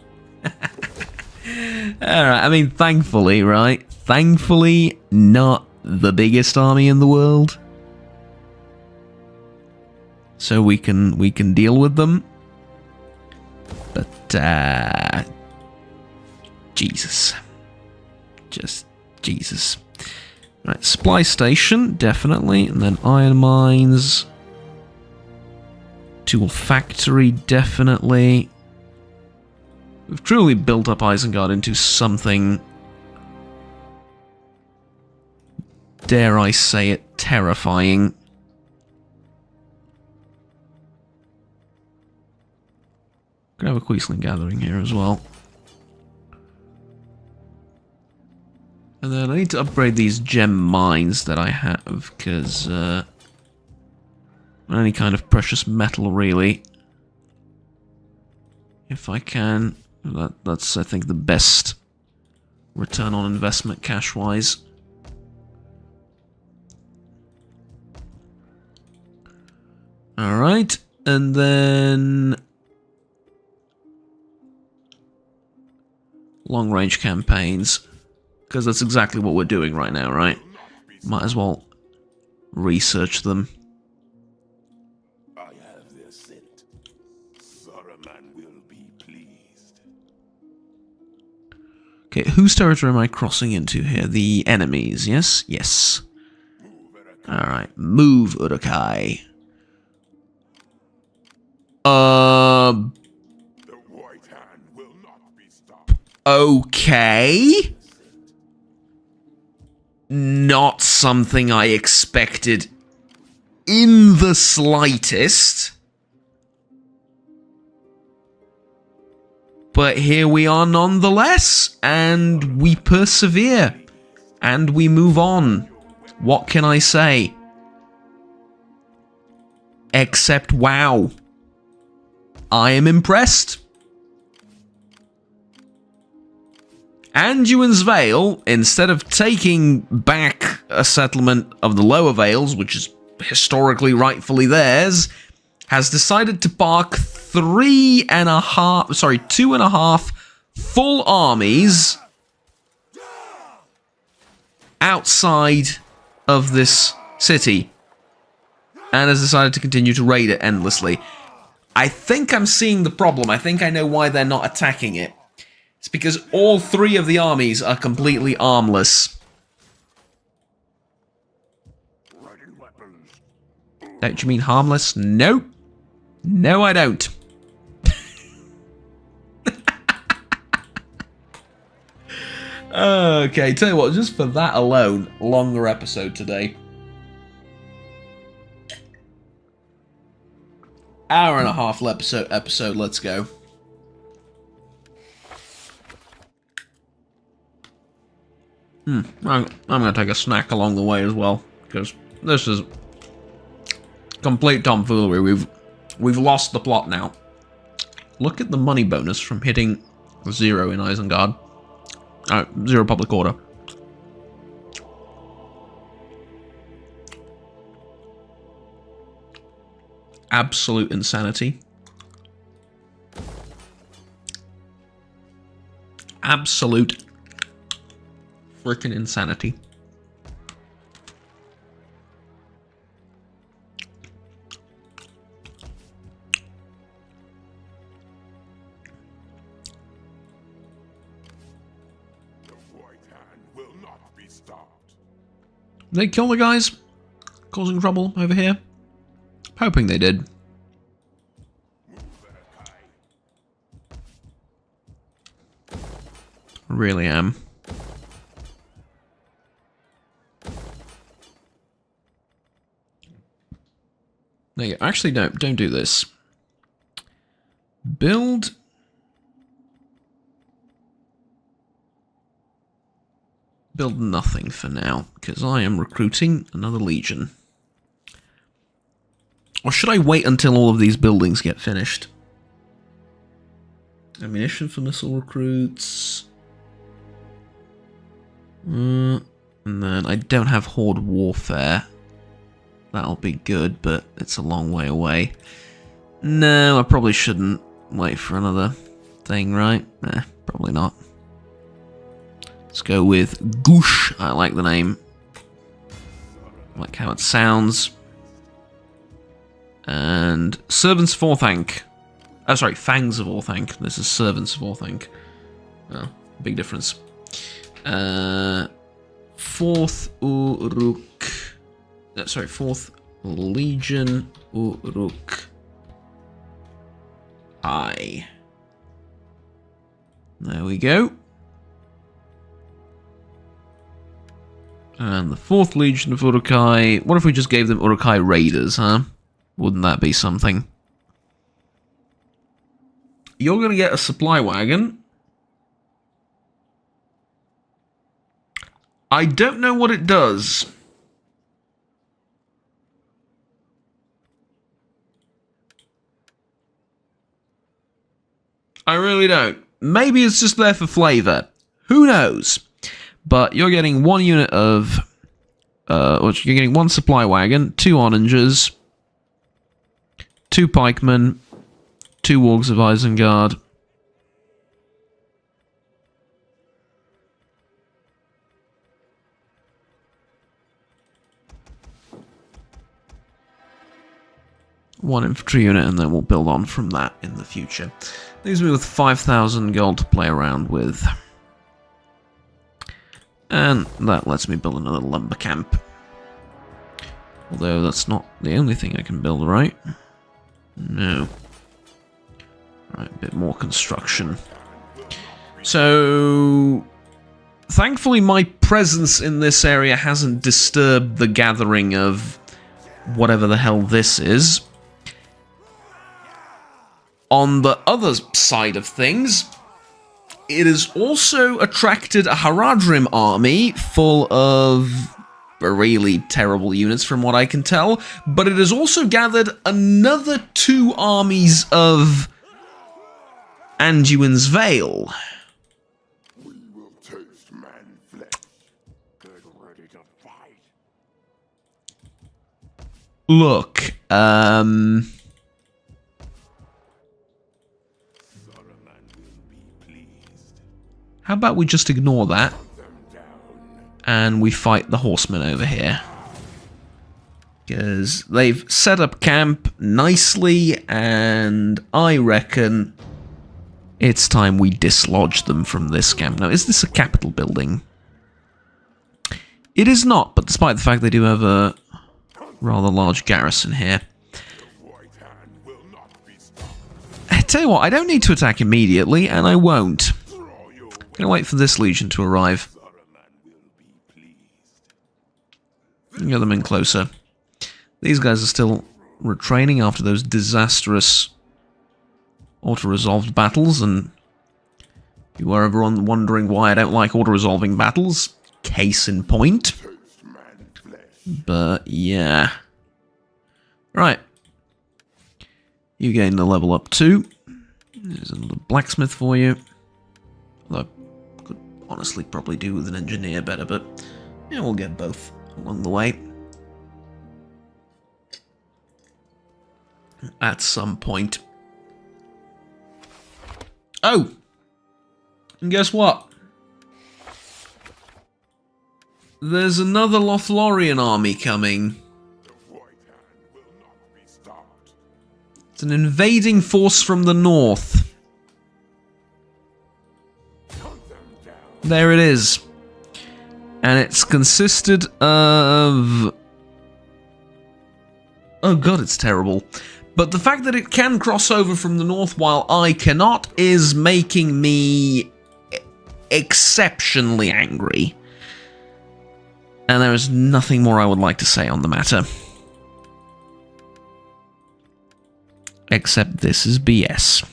Alright, I mean, thankfully, right? Thankfully, not the biggest army in the world. So we can deal with them. But, Jesus. Just, Jesus. Right, supply station, definitely. And then iron mines. Tool factory, definitely. We've truly built up Isengard into something, dare I say it, terrifying. Gonna have a Queensland gathering here as well. And then I need to upgrade these gem mines that I have, because any kind of precious metal, really. If I can. That's, I think, the best return on investment cash-wise. Alright, and then... long-range campaigns. Because that's exactly what we're doing right now, right? Might as well research them. I have their scent. Saruman will be pleased. Okay, whose territory am I crossing into here? The enemies, yes? Yes. Alright, move, Urukai. The White Hand will not be stopped. Okay. Not something I expected in the slightest. But here we are nonetheless, and we persevere, and we move on. What can I say? Except, wow. I am impressed. Anduin's Vale, instead of taking back a settlement of the Lower Vales, which is historically rightfully theirs, has decided to park 2.5 full armies outside of this city, and has decided to continue to raid it endlessly. I think I'm seeing the problem. I think I know why they're not attacking it. It's because all 3 of the armies are completely armless. Don't you mean harmless? No. No, I don't. Okay, tell you what, just for that alone, longer episode today. Hour and a half episode, let's go. I'm gonna take a snack along the way as well, because this is complete tomfoolery. We've lost the plot now. Look at the money bonus from hitting 0 in Isengard. 0 public order. Absolute insanity. Absolute freaking insanity. The White Hand will not be stopped. Did they kill the guys causing trouble over here? Hoping they did. Really am. There you go. Actually, don't do this. Build. Build nothing for now, because I am recruiting another legion. Or should I wait until all of these buildings get finished? Ammunition for missile recruits. And then I don't have Horde Warfare. That'll be good, but it's a long way away. No, I probably shouldn't wait for another thing, right? Nah, probably not. Let's go with Goosh. I like the name. I like how it sounds. And Servants of Orthanc. Oh, sorry, Fangs of Orthanc. This is Servants of Orthanc. Oh, big difference. 4th Uruk. Sorry, 4th Legion Uruk. There we go. And the 4th Legion of Uruk-hai. What if we just gave them Uruk-hai Raiders, huh? Wouldn't that be something? You're going to get a supply wagon. I don't know what it does. I really don't. Maybe it's just there for flavor. Who knows? But you're getting 1 unit of... you're getting 1 supply wagon, 2 onagers, 2 pikemen, 2 wargs of Isengard. One infantry unit, and then we'll build on from that in the future. Leaves me with 5,000 gold to play around with. And that lets me build another lumber camp. Although that's not the only thing I can build, right? No. Right, a bit more construction. So... thankfully my presence in this area hasn't disturbed the gathering of whatever the hell this is. On the other side of things, it has also attracted a Haradrim army full of really terrible units from what I can tell, but it has also gathered another 2 armies of Anduin's Vale. We will taste man flesh. Get ready to fight. Look, Saruman will be pleased. how about we just ignore that Them down. and we fight the horsemen over here? Because they've set up camp nicely, and I reckon it's time we dislodge them from this camp. Now, is this a capital building? It is not, but despite the fact they do have a rather large garrison here. White hand will not be stopped. I tell you what, I don't need to attack immediately, and I won't. Draw your weapon. Gonna wait for this legion to arrive. Saruman will be pleased. Get them in closer. These guys are still retraining after those disastrous auto-resolved battles, and if you were ever wondering why I don't like auto-resolving battles, case in point. Taste man flesh. But yeah. Right. You gained a level up too. There's another blacksmith for you. Although I could honestly probably do with an engineer better, but yeah, we'll get both along the way. At some point. Oh! And guess what? There's another Lothlorian army coming. The white hand will not be stopped. It's an invading force from the north. Hunt them down. There it is. And it's consisted of... oh god, it's terrible. But the fact that it can cross over from the north while I cannot is making me exceptionally angry. And there is nothing more I would like to say on the matter. Except this is BS.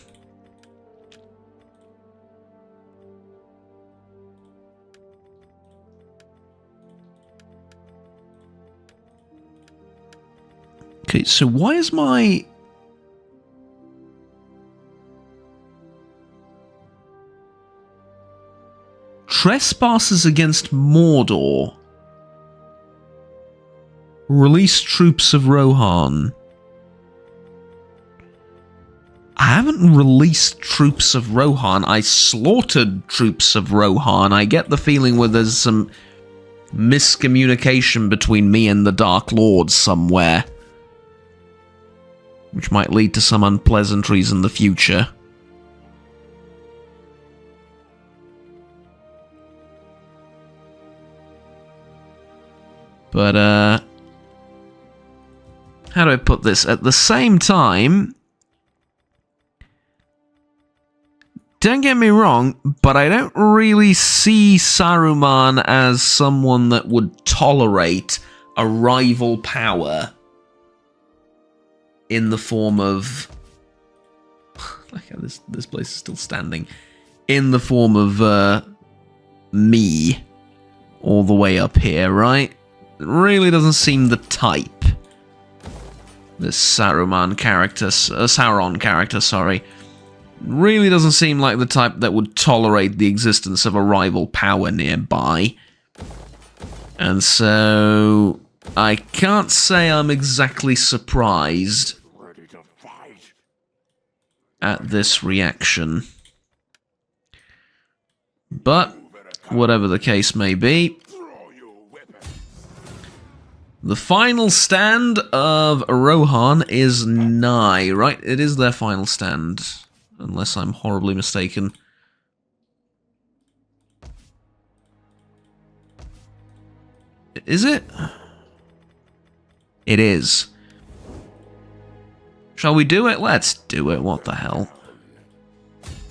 Okay, so why is my... trespassers against Mordor? Release troops of Rohan. I haven't released troops of Rohan. I slaughtered troops of Rohan. I get the feeling where there's some miscommunication between me and the Dark Lord somewhere, which might lead to some unpleasantries in the future. But, how do I put this? At the same time, don't get me wrong, but I don't really see Saruman as someone that would tolerate a rival power in the form of... like how this place is still standing. In the form of, me. All the way up here, right? It really doesn't seem the type. This Sauron character, sorry. Really doesn't seem like the type that would tolerate the existence of a rival power nearby. And so... I can't say I'm exactly surprised Ready to fight. at this reaction. But, whatever the case may be, Draw your weapon. the final stand of Rohan is nigh, right? It is their final stand, unless I'm horribly mistaken. Is it? It is. Shall we do it? Let's do it, what the hell.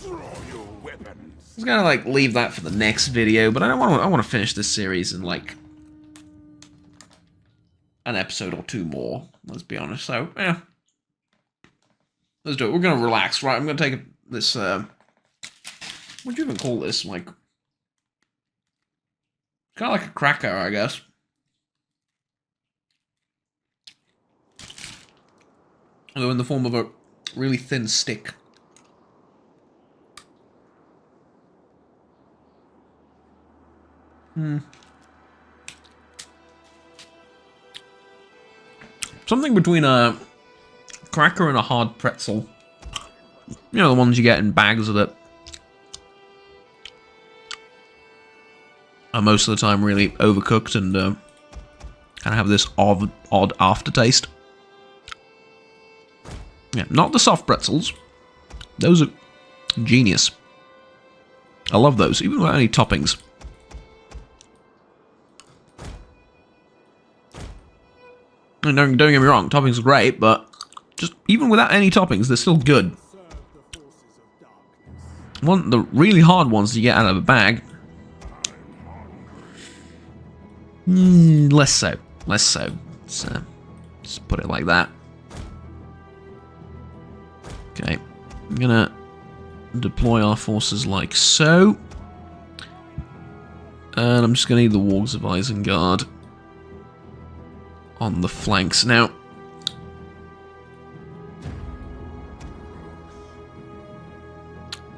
Draw your weapons. I was gonna, like, leave that for the next video, but I want to finish this series in, like, an episode or two more, let's be honest. So, yeah. Let's do it. We're gonna relax, right? I'm gonna take this What do you even call this? Like, kind of like a cracker, I guess. Although in the form of a really thin stick. Something between a cracker and a hard pretzel. You know, the ones you get in bags that are most of the time really overcooked and kind of have this odd aftertaste. Yeah, not the soft pretzels. Those are genius. I love those, even without any toppings. And don't get me wrong, toppings are great, but just even without any toppings, they're still good. The really hard ones you get out of a bag. Less so. Less so. So, just put it like that. Okay. I'm gonna deploy our forces like so. And I'm just gonna need the Wargs of Isengard on the flanks. Now,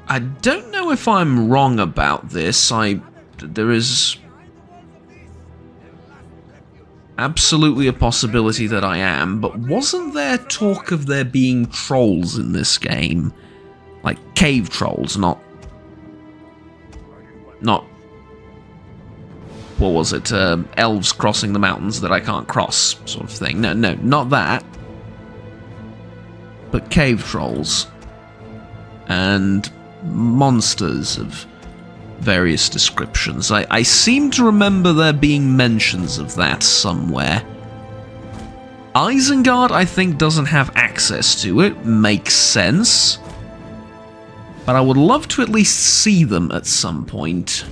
I don't know if I'm wrong about this. There is absolutely a possibility that I am, but wasn't there talk of there being trolls in this game? Like cave trolls, not what was it? Elves crossing the mountains that I can't cross, sort of thing. No, not that. But cave trolls. And monsters of various descriptions. I seem to remember there being mentions of that somewhere. Isengard, I think, doesn't have access to it. Makes sense. But I would love to at least see them at some point.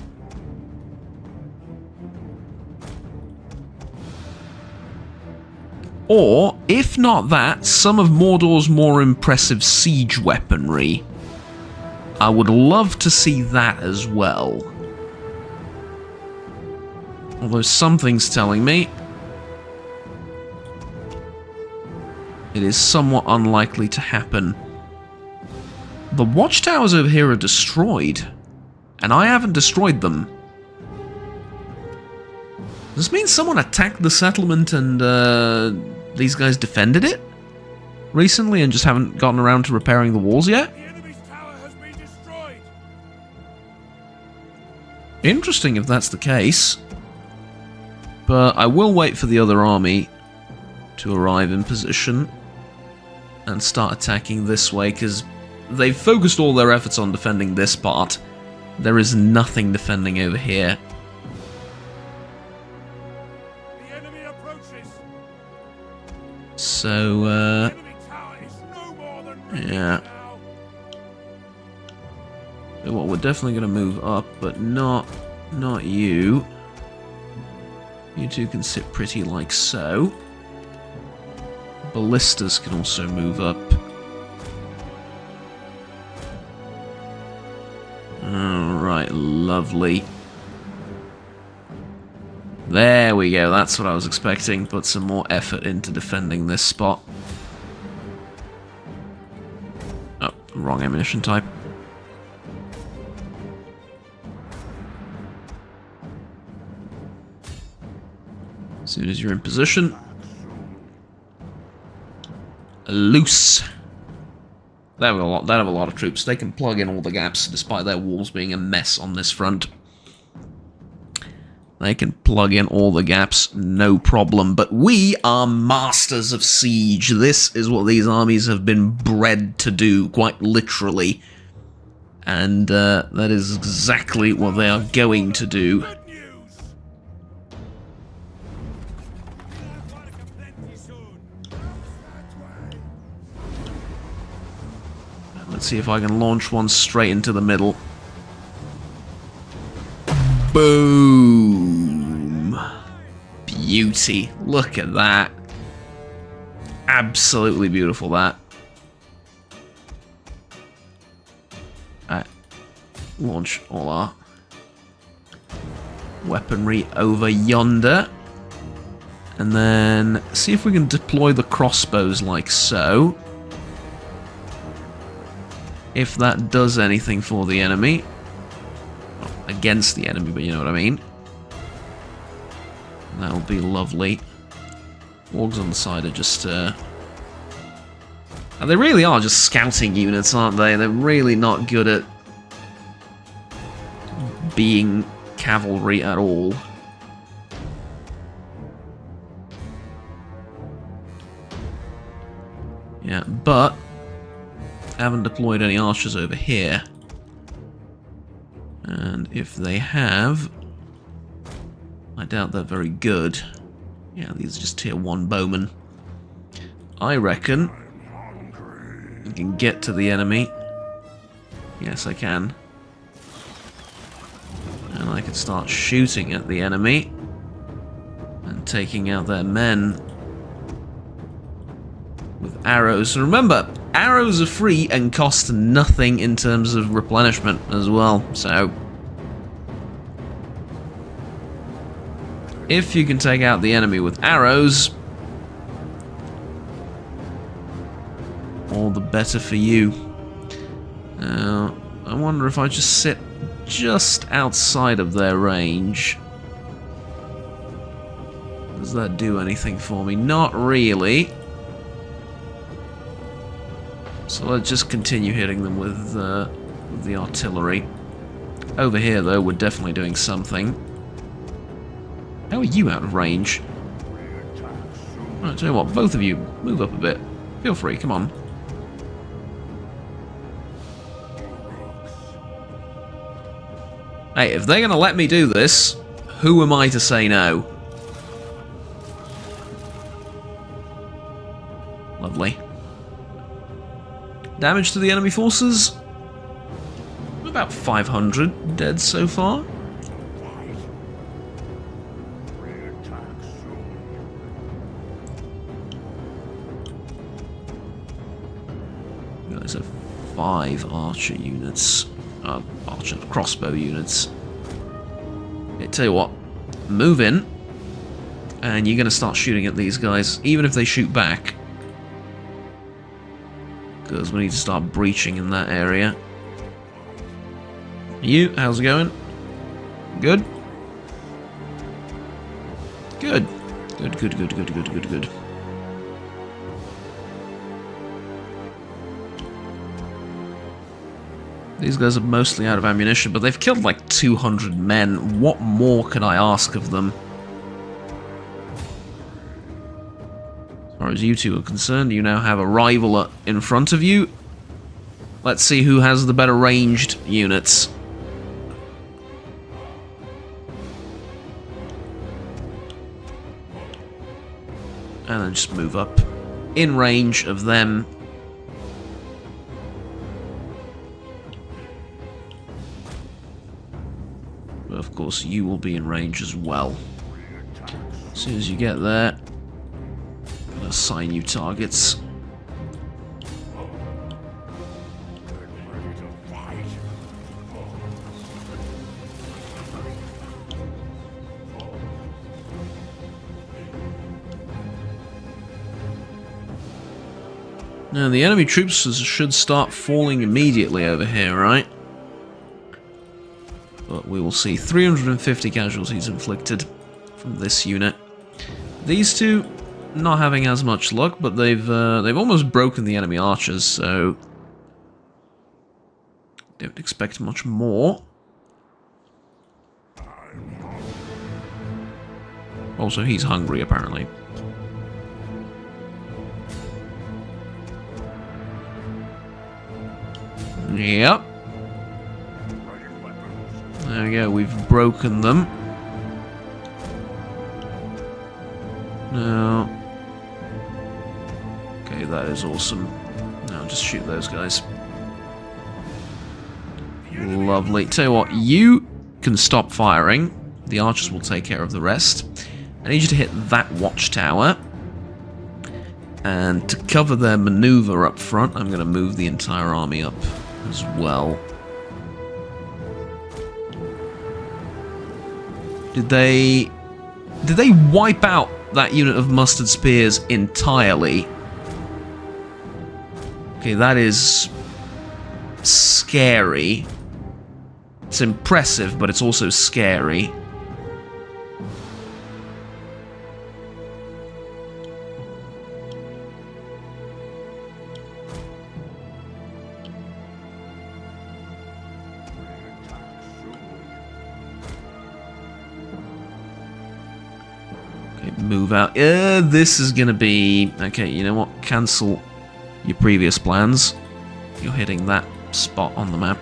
Or, if not that, some of Mordor's more impressive siege weaponry. I would love to see that as well. Although something's telling me it is somewhat unlikely to happen. The watchtowers over here are destroyed, and I haven't destroyed them. Does this mean someone attacked the settlement and these guys defended it recently and just haven't gotten around to repairing the walls yet? The enemy's tower has been destroyed. Interesting if that's the case. But I will wait for the other army to arrive in position and start attacking this way, because they've focused all their efforts on defending this part. There is nothing defending over here. The enemy approaches. So, The enemy tower is no more than ready yeah. now. Well, we're definitely going to move up, but not you. You two can sit pretty like so. Ballistas can also move up. Alright, lovely. There we go, that's what I was expecting. Put some more effort into defending this spot. Oh, wrong ammunition type. As soon as you're in position, loose. They have a lot of troops. They can plug in all the gaps, despite their walls being a mess on this front. They can plug in all the gaps, no problem. But we are masters of siege. This is what these armies have been bred to do, quite literally. And that is exactly what they are going to do. Good news. Let's see if I can launch one straight into the middle. Boom! Beauty. Look at that. Absolutely beautiful, that. launch all our weaponry over yonder. And then see if we can deploy the crossbows like so. If that does anything for the enemy. Well, against the enemy, but you know what I mean. That'll be lovely. Wargs on the side are just... and they really are just scouting units, aren't they? They're really not good at being cavalry at all. Yeah, but I haven't deployed any archers over here. And if they have, I doubt they're very good. Yeah, these are just tier 1 bowmen. I reckon I can get to the enemy. Yes, I can. And I can start shooting at the enemy and taking out their men with arrows. And remember, arrows are free and cost nothing in terms of replenishment as well, so if you can take out the enemy with arrows, all the better for you. Now, I wonder if I just sit just outside of their range. Does that do anything for me? Not really. So let's just continue hitting them with the artillery. Over here, though, we're definitely doing something. How are you out of range? Right, tell you what, both of you, move up a bit. Feel free, come on. Hey, if they're going to let me do this, who am I to say no? Lovely. Damage to the enemy forces? About 500 dead so far. Those are 5 archer units. Archer crossbow units. I tell you what, move in, and you're going to start shooting at these guys, even if they shoot back. Because we need to start breaching in that area. You, how's it going? Good? Good. Good, good, good, good, good, good, good. These guys are mostly out of ammunition, but they've killed like 200 men. What more could I ask of them? As far as you two are concerned, you now have a rival in front of you. Let's see who has the better ranged units. And then just move up in range of them. But of course, you will be in range as well. As soon as you get there, I'm going to assign you targets. Now, the enemy troops should start falling immediately over here, right? But we will see 350 casualties inflicted from this unit. These two not having as much luck, but they've almost broken the enemy archers, so don't expect much more. Also, he's hungry apparently. Yep. There we go, we've broken them. Now... okay, that is awesome. Now just shoot those guys. Lovely. Tell you what, you can stop firing. The archers will take care of the rest. I need you to hit that watchtower. And to cover their maneuver up front, I'm going to move the entire army up as well. Did they wipe out that unit of mustard spears entirely? Okay, that is scary. It's impressive, but it's also scary. Move out. This is gonna be... Okay, you know what? Cancel your previous plans. You're hitting that spot on the map.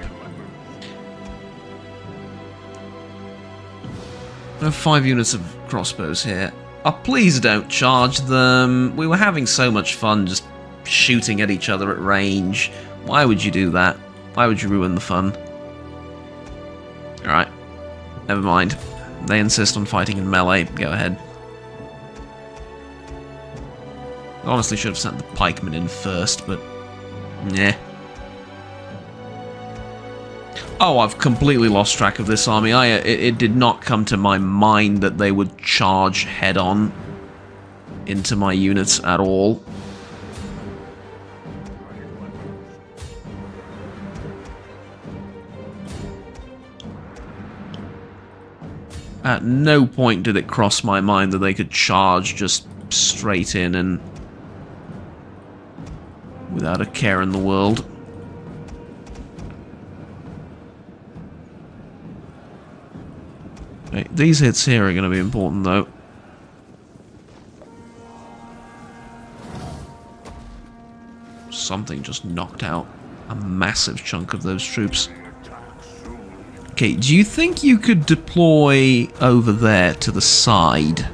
I have 5 units of crossbows here. Oh, please don't charge them. We were having so much fun just shooting at each other at range. Why would you do that? Why would you ruin the fun? Alright. Never mind. They insist on fighting in melee. Go ahead. I honestly should have sent the pikemen in first, but... Nah. Oh, I've completely lost track of this army. It did not come to my mind that they would charge head-on into my units at all. At no point did it cross my mind that they could charge just straight in and... without a care in the world. Okay, these hits here are going to be important, though. Something just knocked out a massive chunk of those troops. Okay, do you think you could deploy over there to the side?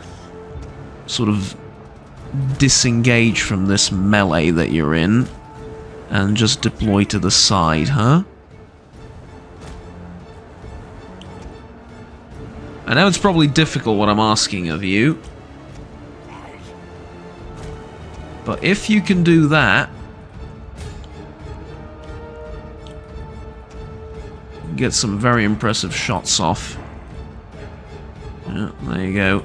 Sort of disengage from this melee that you're in and just deploy to the side, huh? I know it's probably difficult what I'm asking of you, but if you can do that, get some very impressive shots off. Yeah, there you go.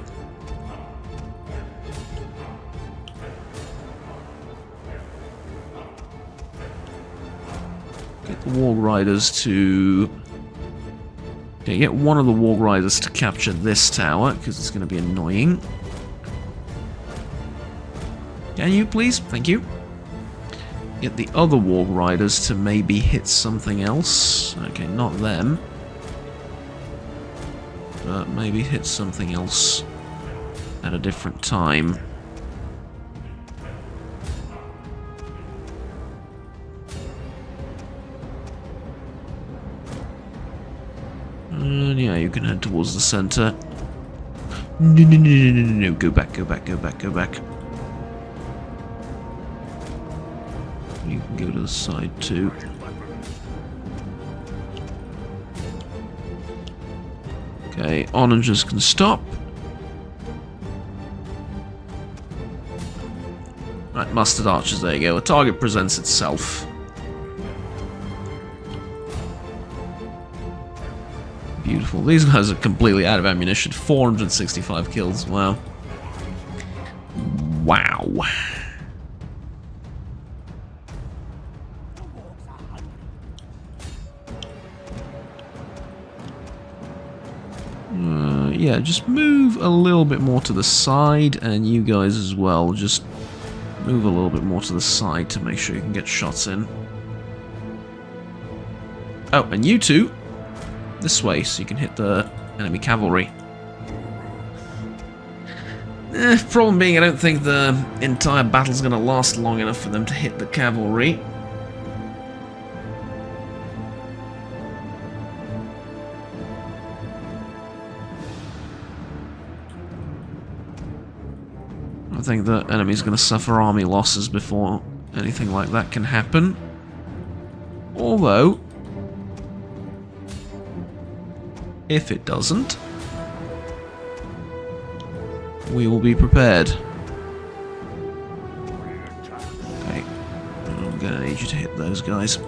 Get the Warg Riders to... Okay, get one of the Warg Riders to capture this tower, because it's going to be annoying. Can you, please? Thank you. Get the other Warg Riders to maybe hit something else. Okay, not them. But maybe hit something else at a different time. And yeah, you can head towards the center. No. Go back. You can go to the side too. Okay, onagers can stop. Right, mustard archers, there you go. A target presents itself. Beautiful. These guys are completely out of ammunition. 465 kills. Wow. Wow. Yeah, just move a little bit more to the side, and you guys as well. Just move a little bit more to the side to make sure you can get shots in. Oh, and you two, this way, so you can hit the enemy cavalry. Problem being, I don't think the entire battle's going to last long enough for them to hit the cavalry. I think the enemy's going to suffer army losses before anything like that can happen. Although, if it doesn't, we will be prepared. Okay, I'm going to need you to hit those guys.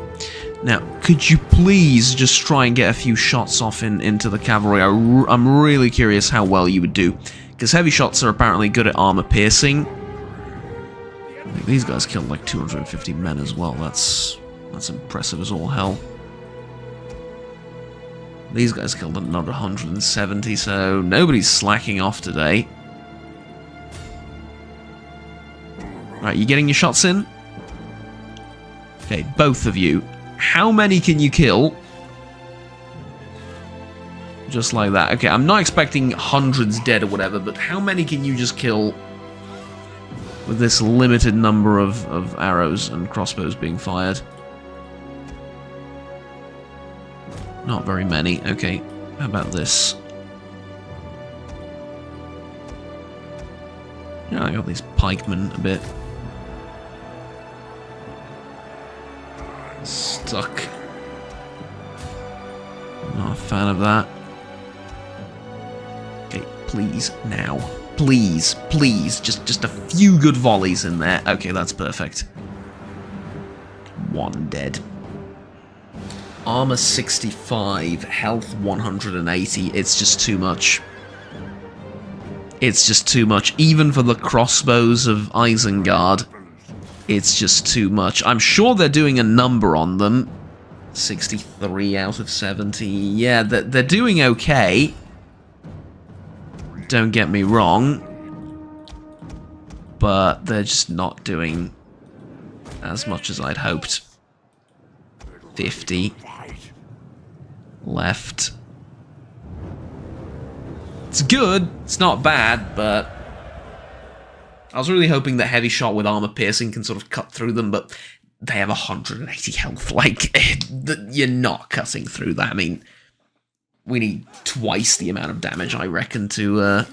Now, could you please just try and get a few shots off into the cavalry? I'm really curious how well you would do. Because heavy shots are apparently good at armor piercing. I think these guys killed like 250 men as well. That's impressive as all hell. These guys killed another 170, so nobody's slacking off today. Right, you getting your shots in? Okay, both of you. How many can you kill? Just like that. Okay, I'm not expecting hundreds dead or whatever, but how many can you just kill with this limited number of arrows and crossbows being fired? Not very many. Okay, how about this? Yeah, I got these pikemen a bit stuck. Not a fan of that. Okay, please, now. Please, please, just a few good volleys in there. Okay, that's perfect. One dead. Armor 65, health 180. It's just too much. It's just too much. Even for the crossbows of Isengard, it's just too much. I'm sure they're doing a number on them. 63 out of 70. Yeah, they're doing okay. Don't get me wrong. But they're just not doing as much as I'd hoped. 50. Left. It's good. It's not bad, but I was really hoping that heavy shot with armor piercing can sort of cut through them, but they have 180 health. Like, you're not cutting through that. I mean, we need twice the amount of damage, I reckon, to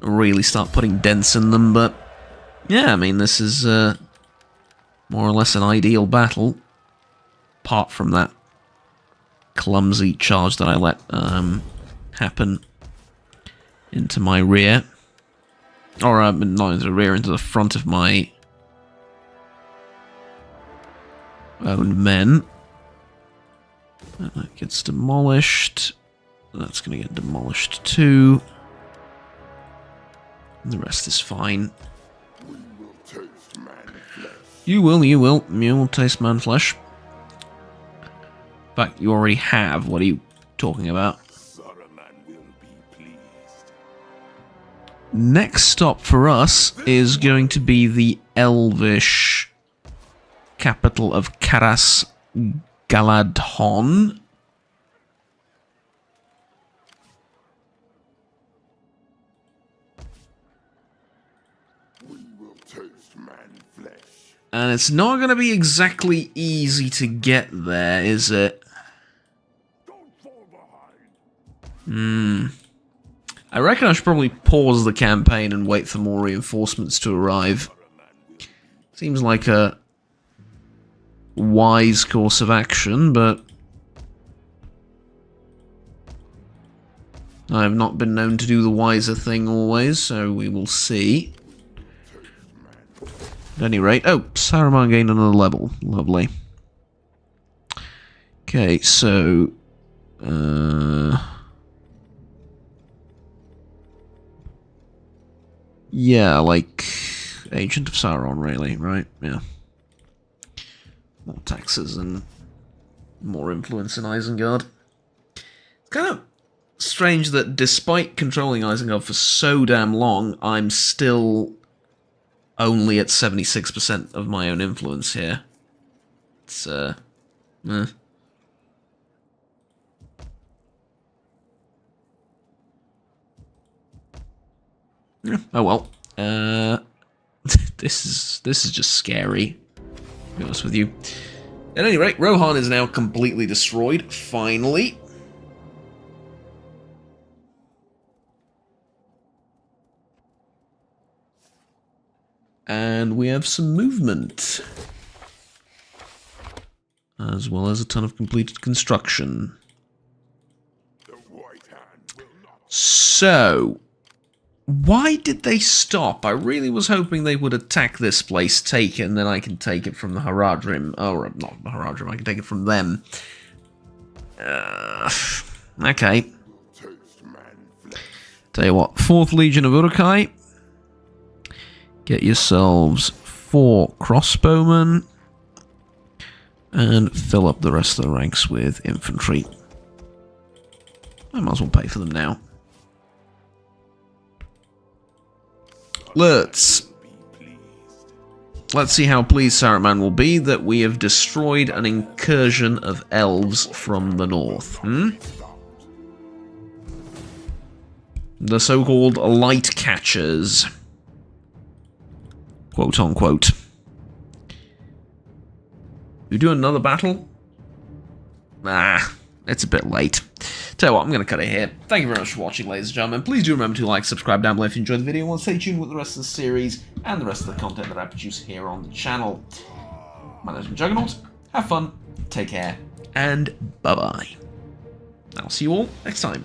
really start putting dents in them, but yeah, I mean, this is more or less an ideal battle, apart from that clumsy charge that I let happen into my rear. Or not into the rear, into the front of my own men. That gets demolished. That's going to get demolished too. And the rest is fine. You will. You will taste man flesh. In fact, you already have. What are you talking about? Next stop for us is going to be the Elvish capital of Karas Galadhon. And it's not going to be exactly easy to get there, is it? I reckon I should probably pause the campaign and wait for more reinforcements to arrive. Seems like a wise course of action, but I have not been known to do the wiser thing always, so we will see. At any rate, oh, Saruman gained another level. Lovely. Okay, so yeah, like Agent of Sauron, really, right? Yeah. More taxes and more influence in Isengard. It's kind of strange that despite controlling Isengard for so damn long, I'm still only at 76% of my own influence here. It's, Yeah, oh well. This is just scary, to be honest with you. At any rate, Rohan is now completely destroyed, finally. And we have some movement. As well as a ton of completed construction. So, Why did they stop? I really was hoping they would attack this place, take it, and then I can take it from the Haradrim. Or, not the Haradrim, I can take it from them. Okay. Tell you what, 4th Legion of Uruk-hai. Get yourselves 4 crossbowmen. And fill up the rest of the ranks with infantry. I might as well pay for them now. Let's see how pleased Saruman will be that we have destroyed an incursion of elves from the north. The so-called light catchers. Quote unquote. We do another battle? Nah, it's a bit late. Tell you what, I'm going to cut it here. Thank you very much for watching, ladies and gentlemen. Please do remember to like, subscribe down below if you enjoyed the video, and we'll stay tuned with the rest of the series and the rest of the content that I produce here on the channel. My name is Juggernaut. Have fun, take care, and bye-bye. I'll see you all next time.